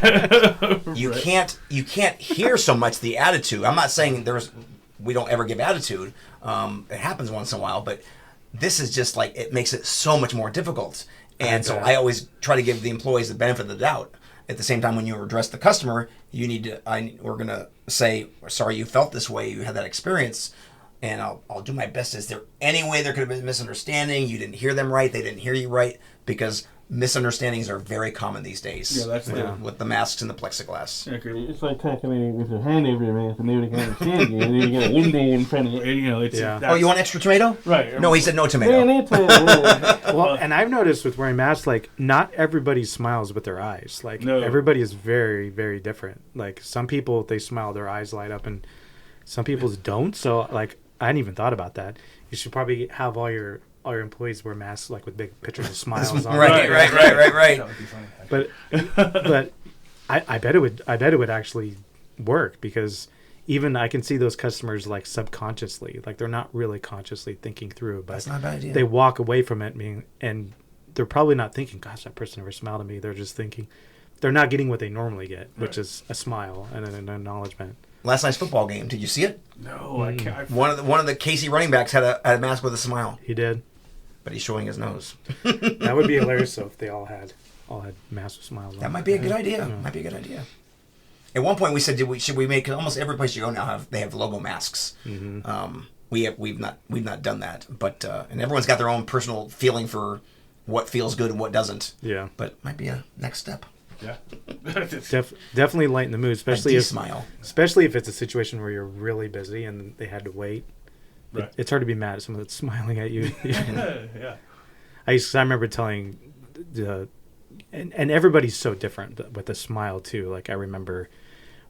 You can't hear so much the attitude. I'm not saying we don't ever give attitude. It happens once in a while, but this is just like, it makes it so much more difficult. And so I always try to give the employees the benefit of the doubt. At the same time, when you address the customer, we're going to say, sorry you felt this way, you had that experience, and I'll do my best. Is there any way there could have been a misunderstanding? You didn't hear them right, they didn't hear you right, because misunderstandings are very common these days. Yeah, that's with the masks and the plexiglass. Yeah, it's like talking with your hand over your mouth and nobody can understand you, and then you get a window in front of you. Oh, you want extra tomato? Right. No, he said no tomato. Well, and I've noticed with wearing masks, like, not everybody smiles with their eyes. Like, everybody is very, very different. Like, some people, they smile, their eyes light up, and some people's don't. So, like, I hadn't even thought about that. You should probably have all your employees wear masks, like, with big pictures of smiles on. Right. That would be funny, but I bet it would. I bet it would actually work because even I can see those customers like subconsciously, like they're not really consciously thinking through, but That's not a bad idea. they walk away from it and they're probably not thinking, "Gosh, that person never smiled at me." They're just thinking they're not getting what they normally get, which Right. is a smile and an acknowledgement. Last night's football game, did you see it? No, I can't. One of the Casey running backs had a mask with a smile, He did. but he's showing his nose. That would be hilarious though if they all had massive smiles on. That might be a good idea. Yeah. Might be a good idea. At one point, we said, should we make? 'Cause almost every place you go now they have logo masks. Mm-hmm. We've not done that, but and everyone's got their own personal feeling for what feels good and what doesn't. Yeah. But might be a next step. Yeah. Definitely lighten the mood, especially if smile. especially if it's a situation where you're really busy and they had to wait. Right. It's hard to be mad at someone that's smiling at you. Yeah. I remember telling and everybody's so different with a smile too. Like I remember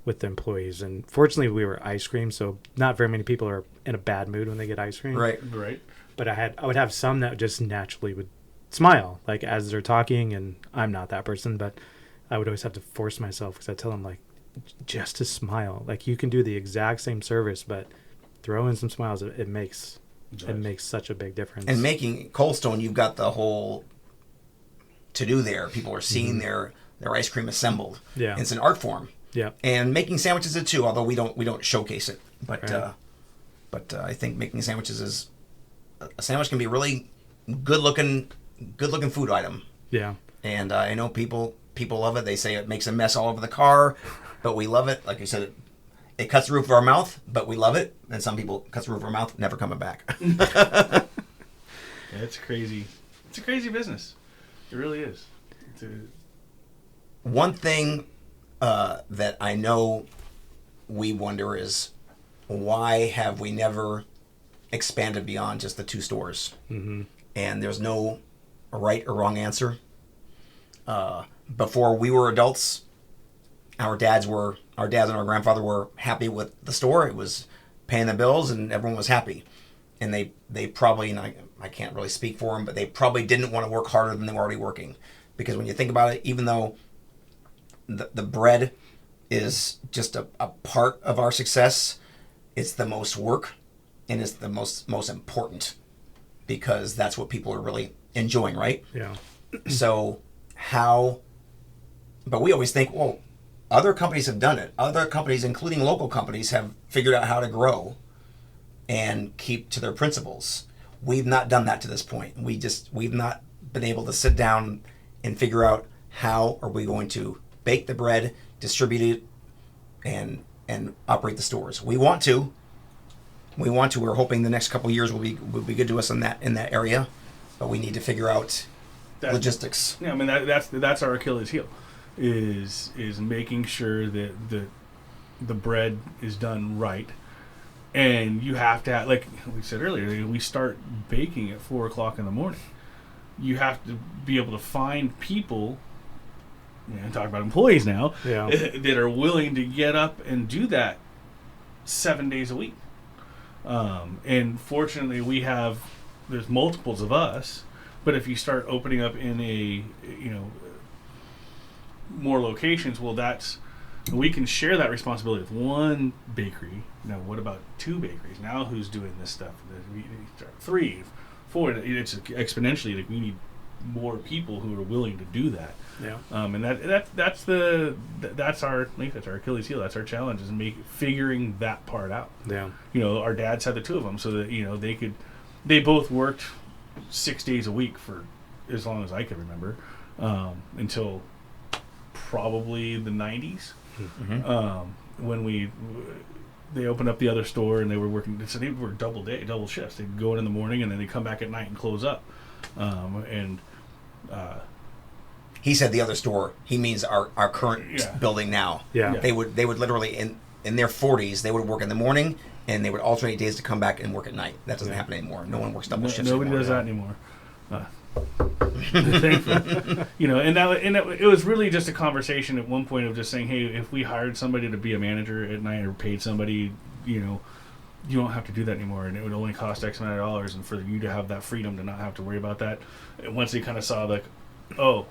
with the employees, and fortunately we were ice cream, so not very many people are in a bad mood when they get ice cream. Right. Right. But I would have some that just naturally would smile, like as they're talking, and I'm not that person, but I would always have to force myself because I tell them like just to smile. Like you can do the exact same service, but throw in some smiles. It makes such a big difference. And making Cold Stone, you've got the whole to do there. People are seeing their ice cream assembled. Yeah. It's an art form. Yeah. And making sandwiches is too, although we don't showcase it. But Right. I think making sandwiches is a sandwich can be a really good looking food item. Yeah. And I know people love it. They say it makes a mess all over the car, but we love it. Like you said, it cuts the roof of our mouth, but we love it. And some people cuts the roof of our mouth, never coming back. Yeah, it's crazy. It's a crazy business. It really is. One thing that I know we wonder is why have we never expanded beyond just the 2 stores? Mm-hmm. And there's no right or wrong answer. Before we were adults, our dads and our grandfather were happy with the store. It was paying the bills and everyone was happy. And they probably, and I can't really speak for them, but they probably didn't want to work harder than they were already working. Because when you think about it, even though the bread is just a part of our success, it's the most work and it's the most important because that's what people are really enjoying, right? Yeah. So but we always think, well, other companies have done it. Other companies, including local companies, have figured out how to grow and keep to their principles. We've not done that to this point. We've not been able to sit down and figure out how are we going to bake the bread, distribute it, and operate the stores. We want to. We're hoping the next couple of years will be good to us in that area, but we need to figure out logistics. Yeah, I mean that's our Achilles heel, is making sure that the bread is done right, and you have to have, like we said earlier, we start baking at 4:00 in the morning. You have to be able to find people. And talk about employees now, Yeah. that are willing to get up and do that 7 days a week. And fortunately, there's multiples of us. But if you start opening up in more locations, well, we can share that responsibility with one bakery. Now, what about 2 bakeries? Now, who's doing this stuff? 3, 4. It's exponentially. Like we need more people who are willing to do that. Yeah. And that's our Achilles heel. That's our challenge, is figuring that part out. Yeah. Our dads had the 2 of them, so that they both worked 6 days a week for as long as I can remember, until probably the 90s, when they opened up the other store and they were working. So they were double shifts. They'd go in the morning and then they'd come back at night and close up. He said the other store. He means our current building now. Yeah. They would literally in their 40s they would work in the morning and they would alternate days to come back and work at night. That doesn't happen anymore. No one works double shifts. Nobody anymore. does that anymore. Thankfully, it was really just a conversation at one point of just saying, hey, if we hired somebody to be a manager at night or paid somebody, you don't have to do that anymore, and it would only cost X amount of dollars, and for you to have that freedom to not have to worry about that. And once they kind of saw like, oh,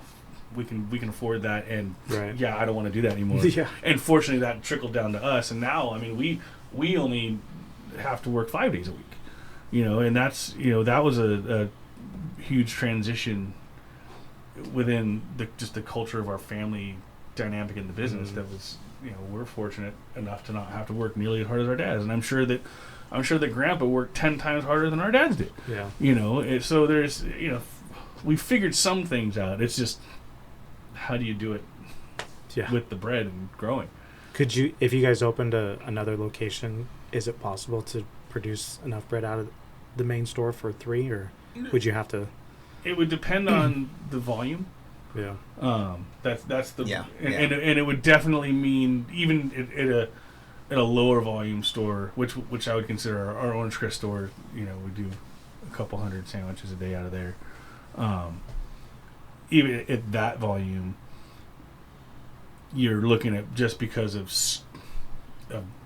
we can afford that, and Right. I don't want to do that anymore. Yeah. And fortunately, that trickled down to us, and now, I mean, we only have to work 5 days a week, and that's that was a huge transition within the culture of our family dynamic in the business. That was, we're fortunate enough to not have to work nearly as hard as our dads, and I'm sure that Grandpa worked 10 times harder than our dads did. Yeah. So there's we figured some things out. It's just, how do you do it with the bread and growing? Could you, if you guys opened another location, is it possible to produce enough bread out of the main store for 3, or would you have to? It would depend on the volume. Yeah. That's the and it would definitely mean, even at a lower volume store, which I would consider our Orange Crest store. We do a couple hundred sandwiches a day out of there. Even at that volume, you're looking at, just because of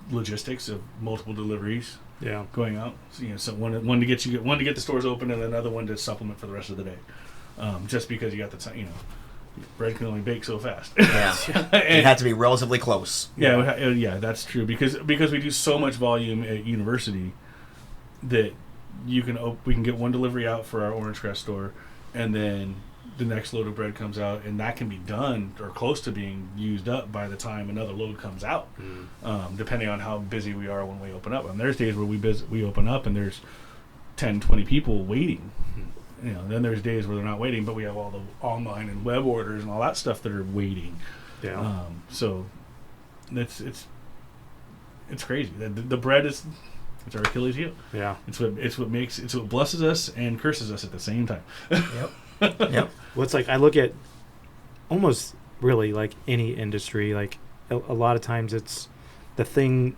logistics of multiple deliveries going out. So one to get the stores open, and another one to supplement for the rest of the day. Just because you got the time, bread can only bake so fast. Yeah, it had to be relatively close. Yeah, that's true, because we do so much volume at university that we can get one delivery out for our Orange Crest store, and then the next load of bread comes out, and that can be done or close to being used up by the time another load comes out, depending on how busy we are when we open up. And there's days where we open up and there's 10, 20 people waiting. Then there's days where they're not waiting, but we have all the online and web orders and all that stuff that are waiting. Yeah. So it's crazy. The bread is, it's our Achilles heel. Yeah. It's what blesses us and curses us at the same time. Yep. Well, it's like, I look at almost really like any industry, like a lot of times it's the thing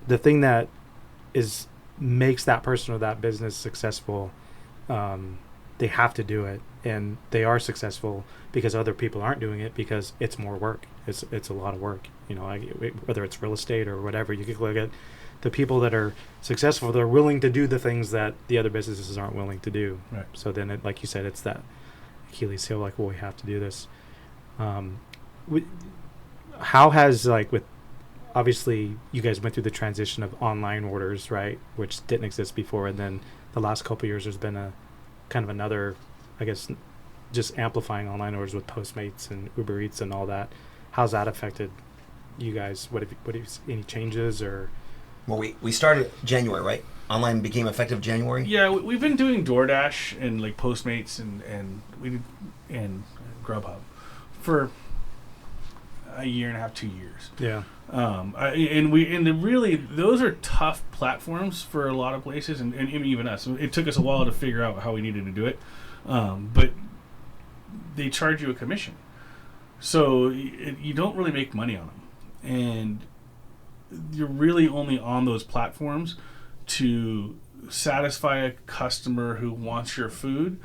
that makes that person or that business successful. They have to do it, and they are successful because other people aren't doing it, because it's more work. It's a lot of work. Whether it's real estate or whatever, you could look at the people that are successful. They're willing to do the things that the other businesses aren't willing to do. Right. So then, like you said, it's that Achilles heel. Like, well, we have to do this. How has, with, obviously you guys went through the transition of online orders, right, which didn't exist before, and then the last couple of years there's been a kind of another, I guess, just amplifying online orders with Postmates and Uber Eats and all that. How's that affected you guys? What have you any changes or? Well, we started January, right? Online became effective January. Yeah, we've been doing DoorDash and Postmates and Grubhub for a year and a half, 2 years. Yeah. Really, those are tough platforms for a lot of places, and even us. It took us a while to figure out how we needed to do it, but they charge you a commission, so you don't really make money on them, and you're really only on those platforms to satisfy a customer who wants your food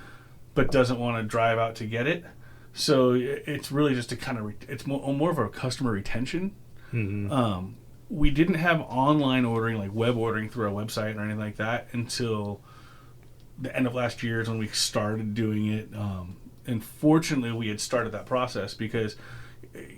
but doesn't want to drive out to get it. So it's really just it's more of a customer retention. Mm-hmm. We didn't have online ordering, like web ordering through our website or anything like that, until the end of last year is when we started doing it. And fortunately, we had started that process because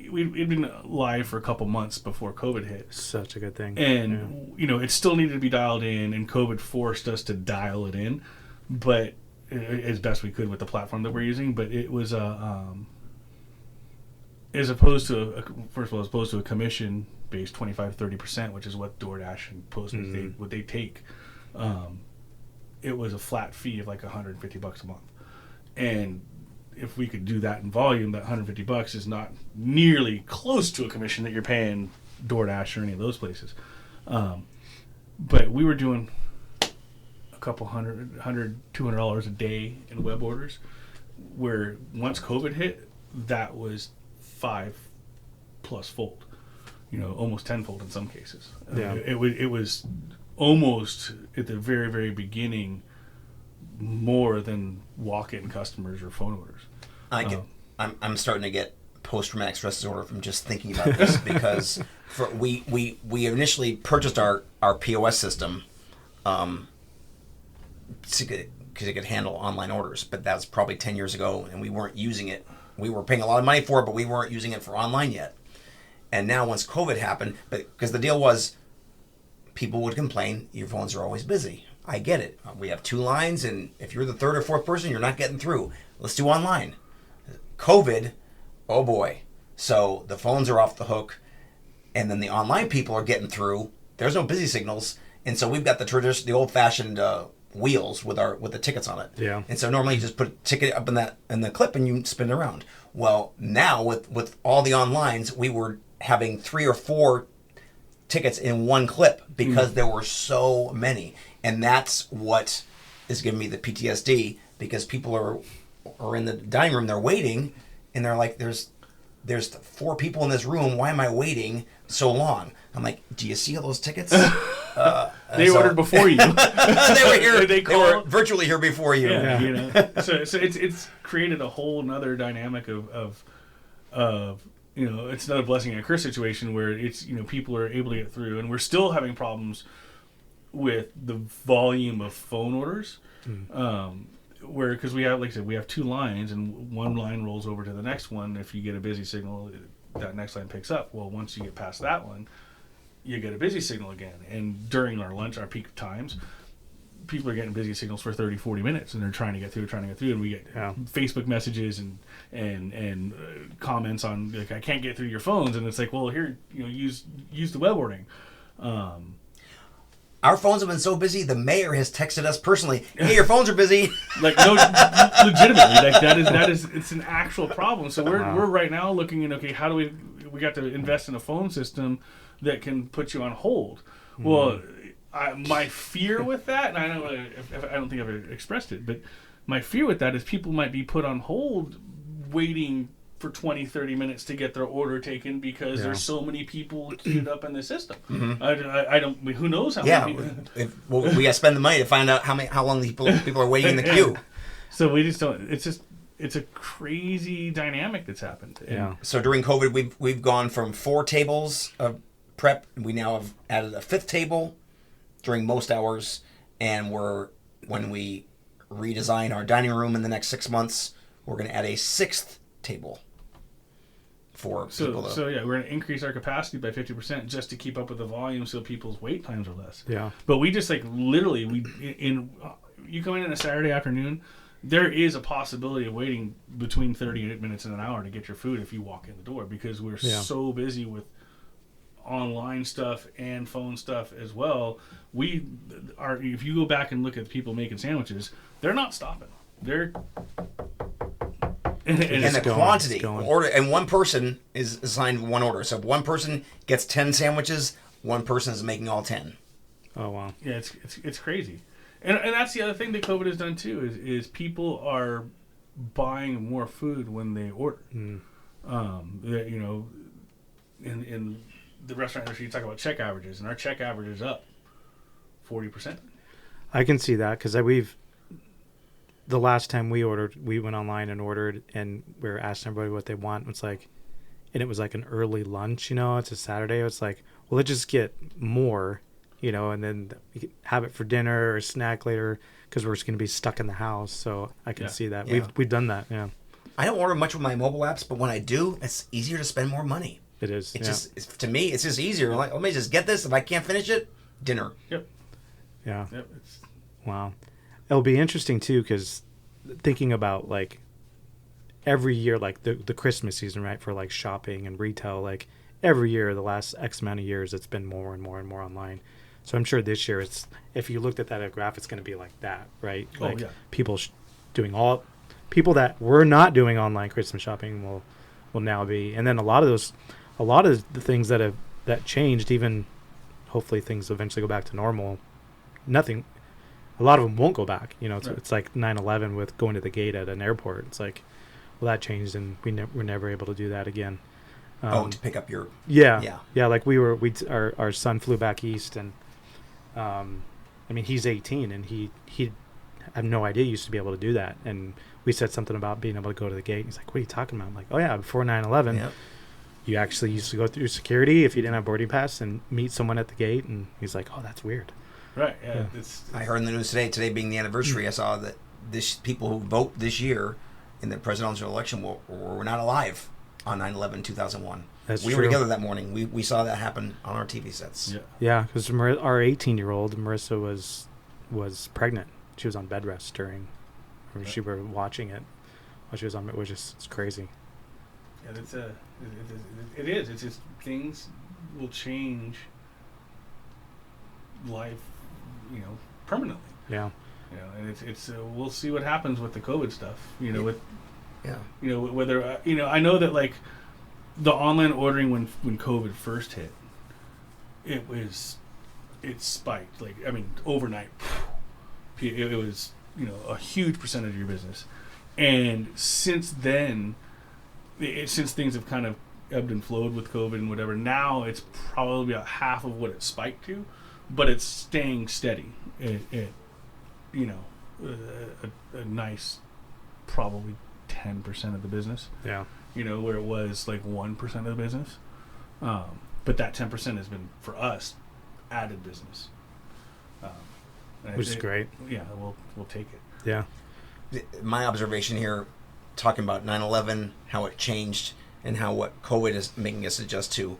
we'd been live for a couple months before COVID hit. Such a good thing. And, it still needed to be dialed in, and COVID forced us to dial it in, but as best we could with the platform that we're using. But it was as opposed to a commission-based 25-30%, which is what DoorDash and Postmates what they take. It was a flat fee of like $150 a month, and if we could do that in volume, that $150 is not nearly close to a commission that you're paying DoorDash or any of those places. But we were doing a couple $200 a day in web orders, where once COVID hit, that was 5+ fold, almost 10-fold in some cases. Yeah. It was almost at the very, very beginning more than walk-in customers or phone orders. I'm starting to get post-traumatic stress disorder from just thinking about this because we initially purchased our POS system because it could handle online orders, but that was probably 10 years ago, and we weren't using it we were paying a lot of money for it, but we weren't using it for online yet. And now once COVID happened, because the deal was, people would complain, your phones are always busy. I get it. We have 2 lines, and if you're the 3rd or 4th person, you're not getting through. Let's do online. COVID, oh boy. So the phones are off the hook, and then the online people are getting through. There's no busy signals, and so we've got the old-fashioned wheels with the tickets on it. Yeah. And so normally you just put a ticket up in the clip and you spin it around. Well, now with all the onlines, we were having 3 or 4 tickets in one clip because there were so many, and that's what is giving me the PTSD, because people are in the dining room, they're waiting, and they're like, there's 4 people in this room, why am I waiting so long? I'm like, do you see all those tickets? They ordered before you. They were here. They were virtually here before you. Yeah. You know. So it's created a whole nother dynamic of it's not a blessing and a curse situation where it's people are able to get through, and we're still having problems with the volume of phone orders. Where, because we have, like I said, we have 2 lines, and one line rolls over to the next one. If you get a busy signal, that next line picks up. Well, once you get past that one, you get a busy signal again. And during our lunch, our peak times, people are getting busy signals for 30, 40 minutes, and they're trying to get through, and we get Facebook messages and comments on, like, I can't get through your phones, and it's like, well, here, use the web ordering. Our phones have been so busy, the mayor has texted us personally, hey, your phones are busy. Like, no, legitimately, like that is it's an actual problem. So we're right now looking at, okay, how do we got to invest in a phone system that can put you on hold. Well, my fear with that, and I don't think I've expressed it, but my fear with that is people might be put on hold waiting for 20, 30 minutes to get their order taken because there's so many people queued up in the system. I don't. Who knows how many people? We got to spend the money to find out how long people are waiting in the queue. So we just don't. It's a crazy dynamic that's happened. Yeah. So during COVID, we've gone from 4 tables of prep. We now have added a 5th table during most hours, and when we redesign our dining room in the next 6 months, we're going to add a 6th table. We're going to increase our capacity by 50% just to keep up with the volume, so people's wait times are less. Yeah. But we just literally you come in on a Saturday afternoon, there is a possibility of waiting between 30 minutes and an hour to get your food if you walk in the door, because we're so busy with online stuff and phone stuff as well. If you go back and look at people making sandwiches, they're not stopping. They're and the quantity order, and one person is assigned one order. So if one person gets 10 sandwiches, one person is making all 10. Oh wow! Yeah, it's crazy, and that's the other thing that COVID has done too is people are buying more food when they order. In the restaurant industry, you talk about check averages, and our check average is up 40%. I can see that because the last time we ordered, we went online and ordered, and we were asking everybody what they want. And it was like an early lunch, it's a Saturday. It's like, well, let's just get more, and then we can have it for dinner or snack later because we're just going to be stuck in the house. So I can see that. Yeah. We've done that. Yeah. I don't order much with my mobile apps, but when I do, it's easier to spend more money. It is. To me, it's just easier. Like, let me just get this. If I can't finish it, dinner. Yep. Yeah. Yep. Wow. It'll be interesting too, because thinking about like every year, like the Christmas season, right, for like shopping and retail, like every year, the last X amount of years, it's been more and more and more online. So I'm sure this year, if you looked at that graph, it's going to be like that, right? Like people people that were not doing online Christmas shopping will now be, and then a lot of the things that changed, even hopefully things eventually go back to normal. A lot of them won't go back. It's like 9/11 with going to the gate at an airport. It's like, well, that changed, and we're never able to do that again. To pick up your like our son flew back east, and he's 18, and he had no idea he used to be able to do that, and we said something about being able to go to the gate. He's like, what are you talking about? I'm like, oh yeah, before 9/11 you actually used to go through security if you didn't have boarding pass and meet someone at the gate. And he's like, oh, that's weird. Right. I heard in the news today being the anniversary, I saw that people who vote this year in the presidential election were not alive on 9/11/2001. That's we true. were together that morning. We saw that happen on our TV sets. Yeah. Yeah, because our 18-year-old Marissa was pregnant. She was on bed rest during, or she were watching it while she was on, which is it's crazy. Yeah, it is. It's just things will change life, permanently. Yeah. And it's we'll see what happens with the COVID stuff. With Yeah. Whether I know that like the online ordering when COVID first hit, it spiked overnight. It was a huge percentage of your business, and since then, since things have kind of ebbed and flowed with COVID and whatever, now it's probably about half of what it spiked to, but it's staying steady. A nice probably 10% of the business. Yeah. Where it was like 1% of the business. But that 10% has been, for us, added business. Which is great. Yeah, we'll take it. Yeah. My observation here, talking about 9/11, how it changed, and how what COVID is making us adjust to.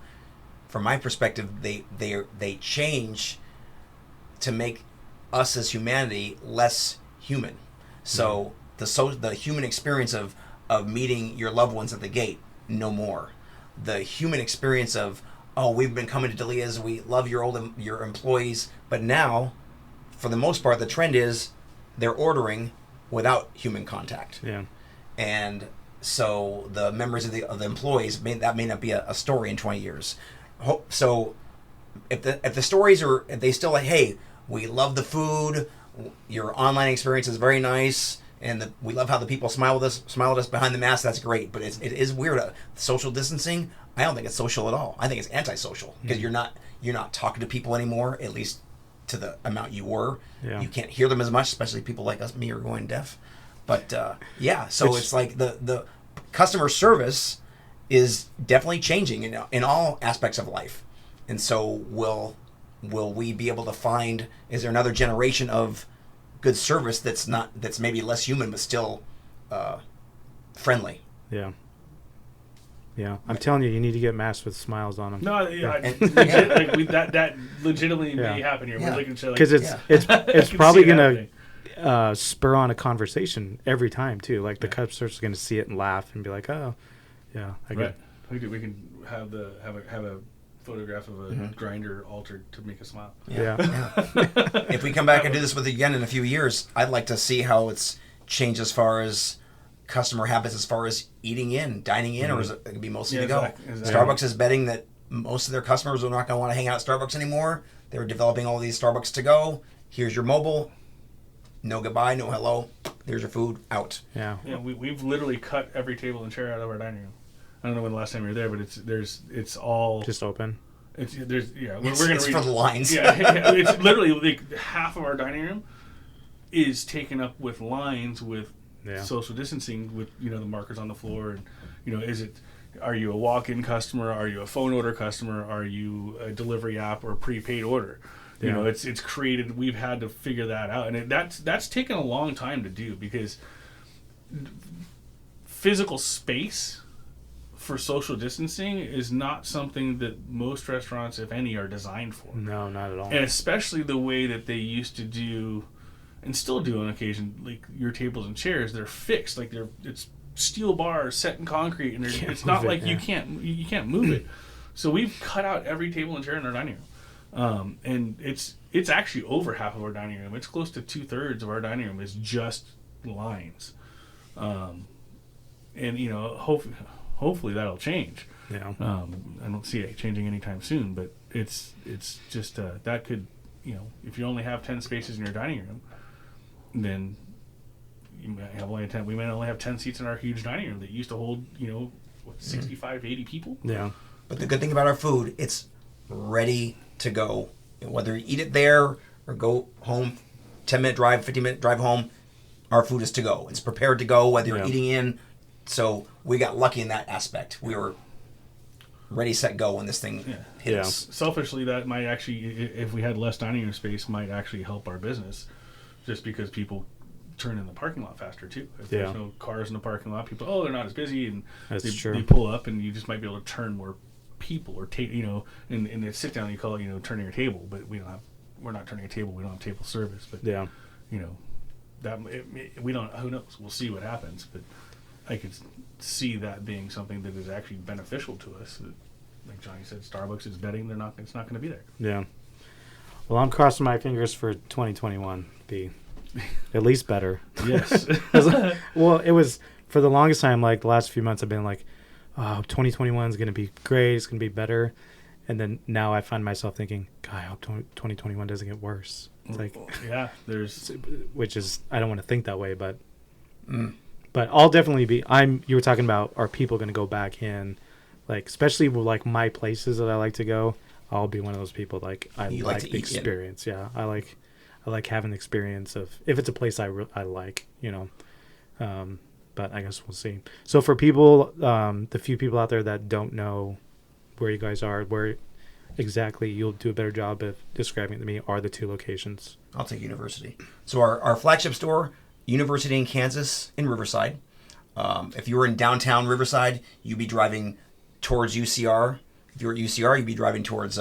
From my perspective, they change to make us as humanity less human. So the human experience of meeting your loved ones at the gate, no more. The human experience of, oh, we've been coming to Delia's, we love your employees, but now, for the most part, the trend is they're ordering without human contact. Yeah. And so the members of the employees, that may not be a story in 20 years. So if the stories are, if they still like, hey, we love the food, your online experience is very nice, and we love how the people smile at us behind the mask, that's great. But it is weird. Social distancing, I don't think it's social at all. I think it's antisocial, because you're not talking to people anymore, at least to the amount you were. Yeah. You can't hear them as much, especially people like us, me, are going deaf. But so it's like the customer service is definitely changing in all aspects of life. And so will we be able to find, is there another generation of good service that's maybe less human but still friendly? Yeah. Yeah, I'm telling you, you need to get masks with smiles on them. No, that legitimately may happen here. Yeah. We're looking to Because it's probably gonna spur on a conversation every time too. Like the customers are gonna see it and laugh and be like, "Oh, yeah, I get." We can have a photograph of a grinder altered to make a smile. Yeah. If we come back and do this with it again in a few years, I'd like to see how it's changed as far as customer habits, as far as dining in, or is it going to be mostly to go? Exactly. Starbucks is betting that most of their customers are not going to want to hang out at Starbucks anymore. They're developing all these Starbucks to go. Here's your mobile. No goodbye, no hello. There's your food. Out. Yeah. Yeah, we've literally cut every table and chair out of our dining room. I don't know when the last time you were there, but it's all Just open. we're gonna It's for the lines. Yeah, it's literally like half of our dining room is taken up with lines with social distancing, with the markers on the floor, and are you a walk-in customer, are you a phone order customer, are you a delivery app or a prepaid order? It's created. We've had to figure that out, and that's taken a long time to do, because physical space for social distancing is not something that most restaurants, if any, are designed for. No, not at all. And especially the way that they used to do, and still do on occasion, like your tables and chairs, they're fixed, like it's steel bars set in concrete, and it's not like you can't move it. So we've cut out every table and chair in our dining room, and it's actually over half of our dining room. It's close to 2/3 of our dining room is just lines, and hopefully that'll change. Yeah. I don't see it changing anytime soon, but it's just that could, if you only have 10 spaces in your dining room, then you might have only 10. We might only have 10 seats in our huge dining room that used to hold 65, 80 people. Yeah. But the good thing about our food, it's ready to go. Whether you eat it there or go home, 10-minute drive, 15-minute drive home, our food is to go. It's prepared to go, whether you're eating in. So we got lucky in that aspect. We were ready, set, go when this thing hit us. Selfishly, that might actually, if we had less dining room space, might actually help our business, just because people turn in the parking lot faster too. If Yeah. there's no cars in the parking lot, people, they're not as busy, and That's true. they pull up, and you just might be able to turn more people or and they sit down. You call it turning your table, but we're not turning a table. We don't have table service, but Yeah. we don't. Who knows? We'll see what happens, but I could see that being something that is actually beneficial to us. Like Johnny said, Starbucks is betting it's not going to be there. Yeah. Well, I'm crossing my fingers for 2021 be at least better. Yes. Well, it was for the longest time, like the last few months, I've been like, oh, 2021 is going to be great. It's going to be better. And then now I find myself thinking, God, I hope 2021 doesn't get worse. It's like, yeah, there's, which is, I don't want to think that way, but I'll definitely be, you were talking about, are people going to go back in, like, especially with like my places that I like to go, I'll be one of those people, like, I like the experience. Yeah. I like having the experience of, if it's a place I like, but I guess we'll see. So for people, the few people out there that don't know where you guys are, where exactly, you'll do a better job of describing it to me, are the two locations. I'll take University. So our flagship store, University in Kansas in Riverside. If you were in downtown Riverside, you'd be driving towards UCR. If you're at UCR, you'd be driving towards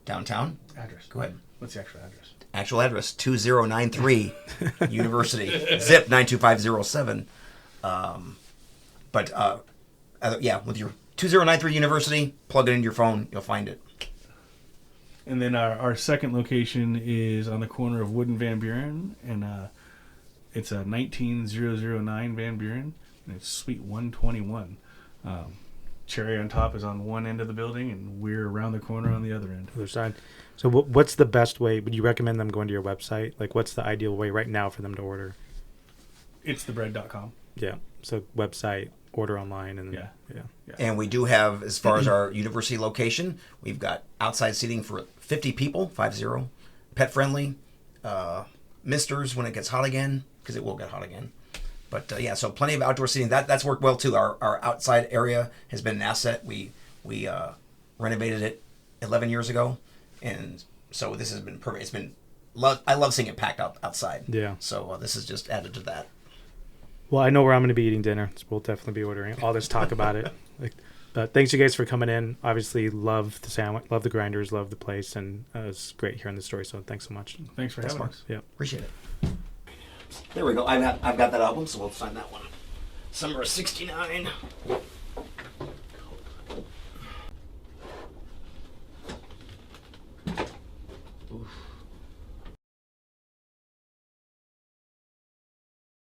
downtown. address. Go ahead. What's the actual address? Actual address, 2093 University. Zip 92507. With your 2093 University, plug it into your phone, you'll find it. And then our second location is on the corner of Wood and Van Buren, and it's a 19009 Van Buren, and it's Suite 121. Cherry on top is on one end of the building, and we're around the corner on the other end. Other side. So what's the best way? Would you recommend them going to your website? Like, what's the ideal way right now for them to order? It's thebread.com. Yeah. So website, order online, and Yeah. And we do have, as far as our university location, we've got outside seating for 50 people, 50, pet friendly, misters when it gets hot again, because it will get hot again. But so plenty of outdoor seating. That's worked well too. Our outside area has been an asset. We renovated it 11 years ago, and so this has been perfect. It's been I love seeing it packed outside. Yeah. So this has just added to that. Well, I know where I'm going to be eating dinner. So we'll definitely be ordering all this talk about it. But thanks you guys for coming in. Obviously, love the sandwich, love the grinders, love the place, and it's great hearing the story. So thanks so much. Thanks for having us. Yeah. Appreciate it. There we go. I've got that album, so we'll sign that one. Summer of '69.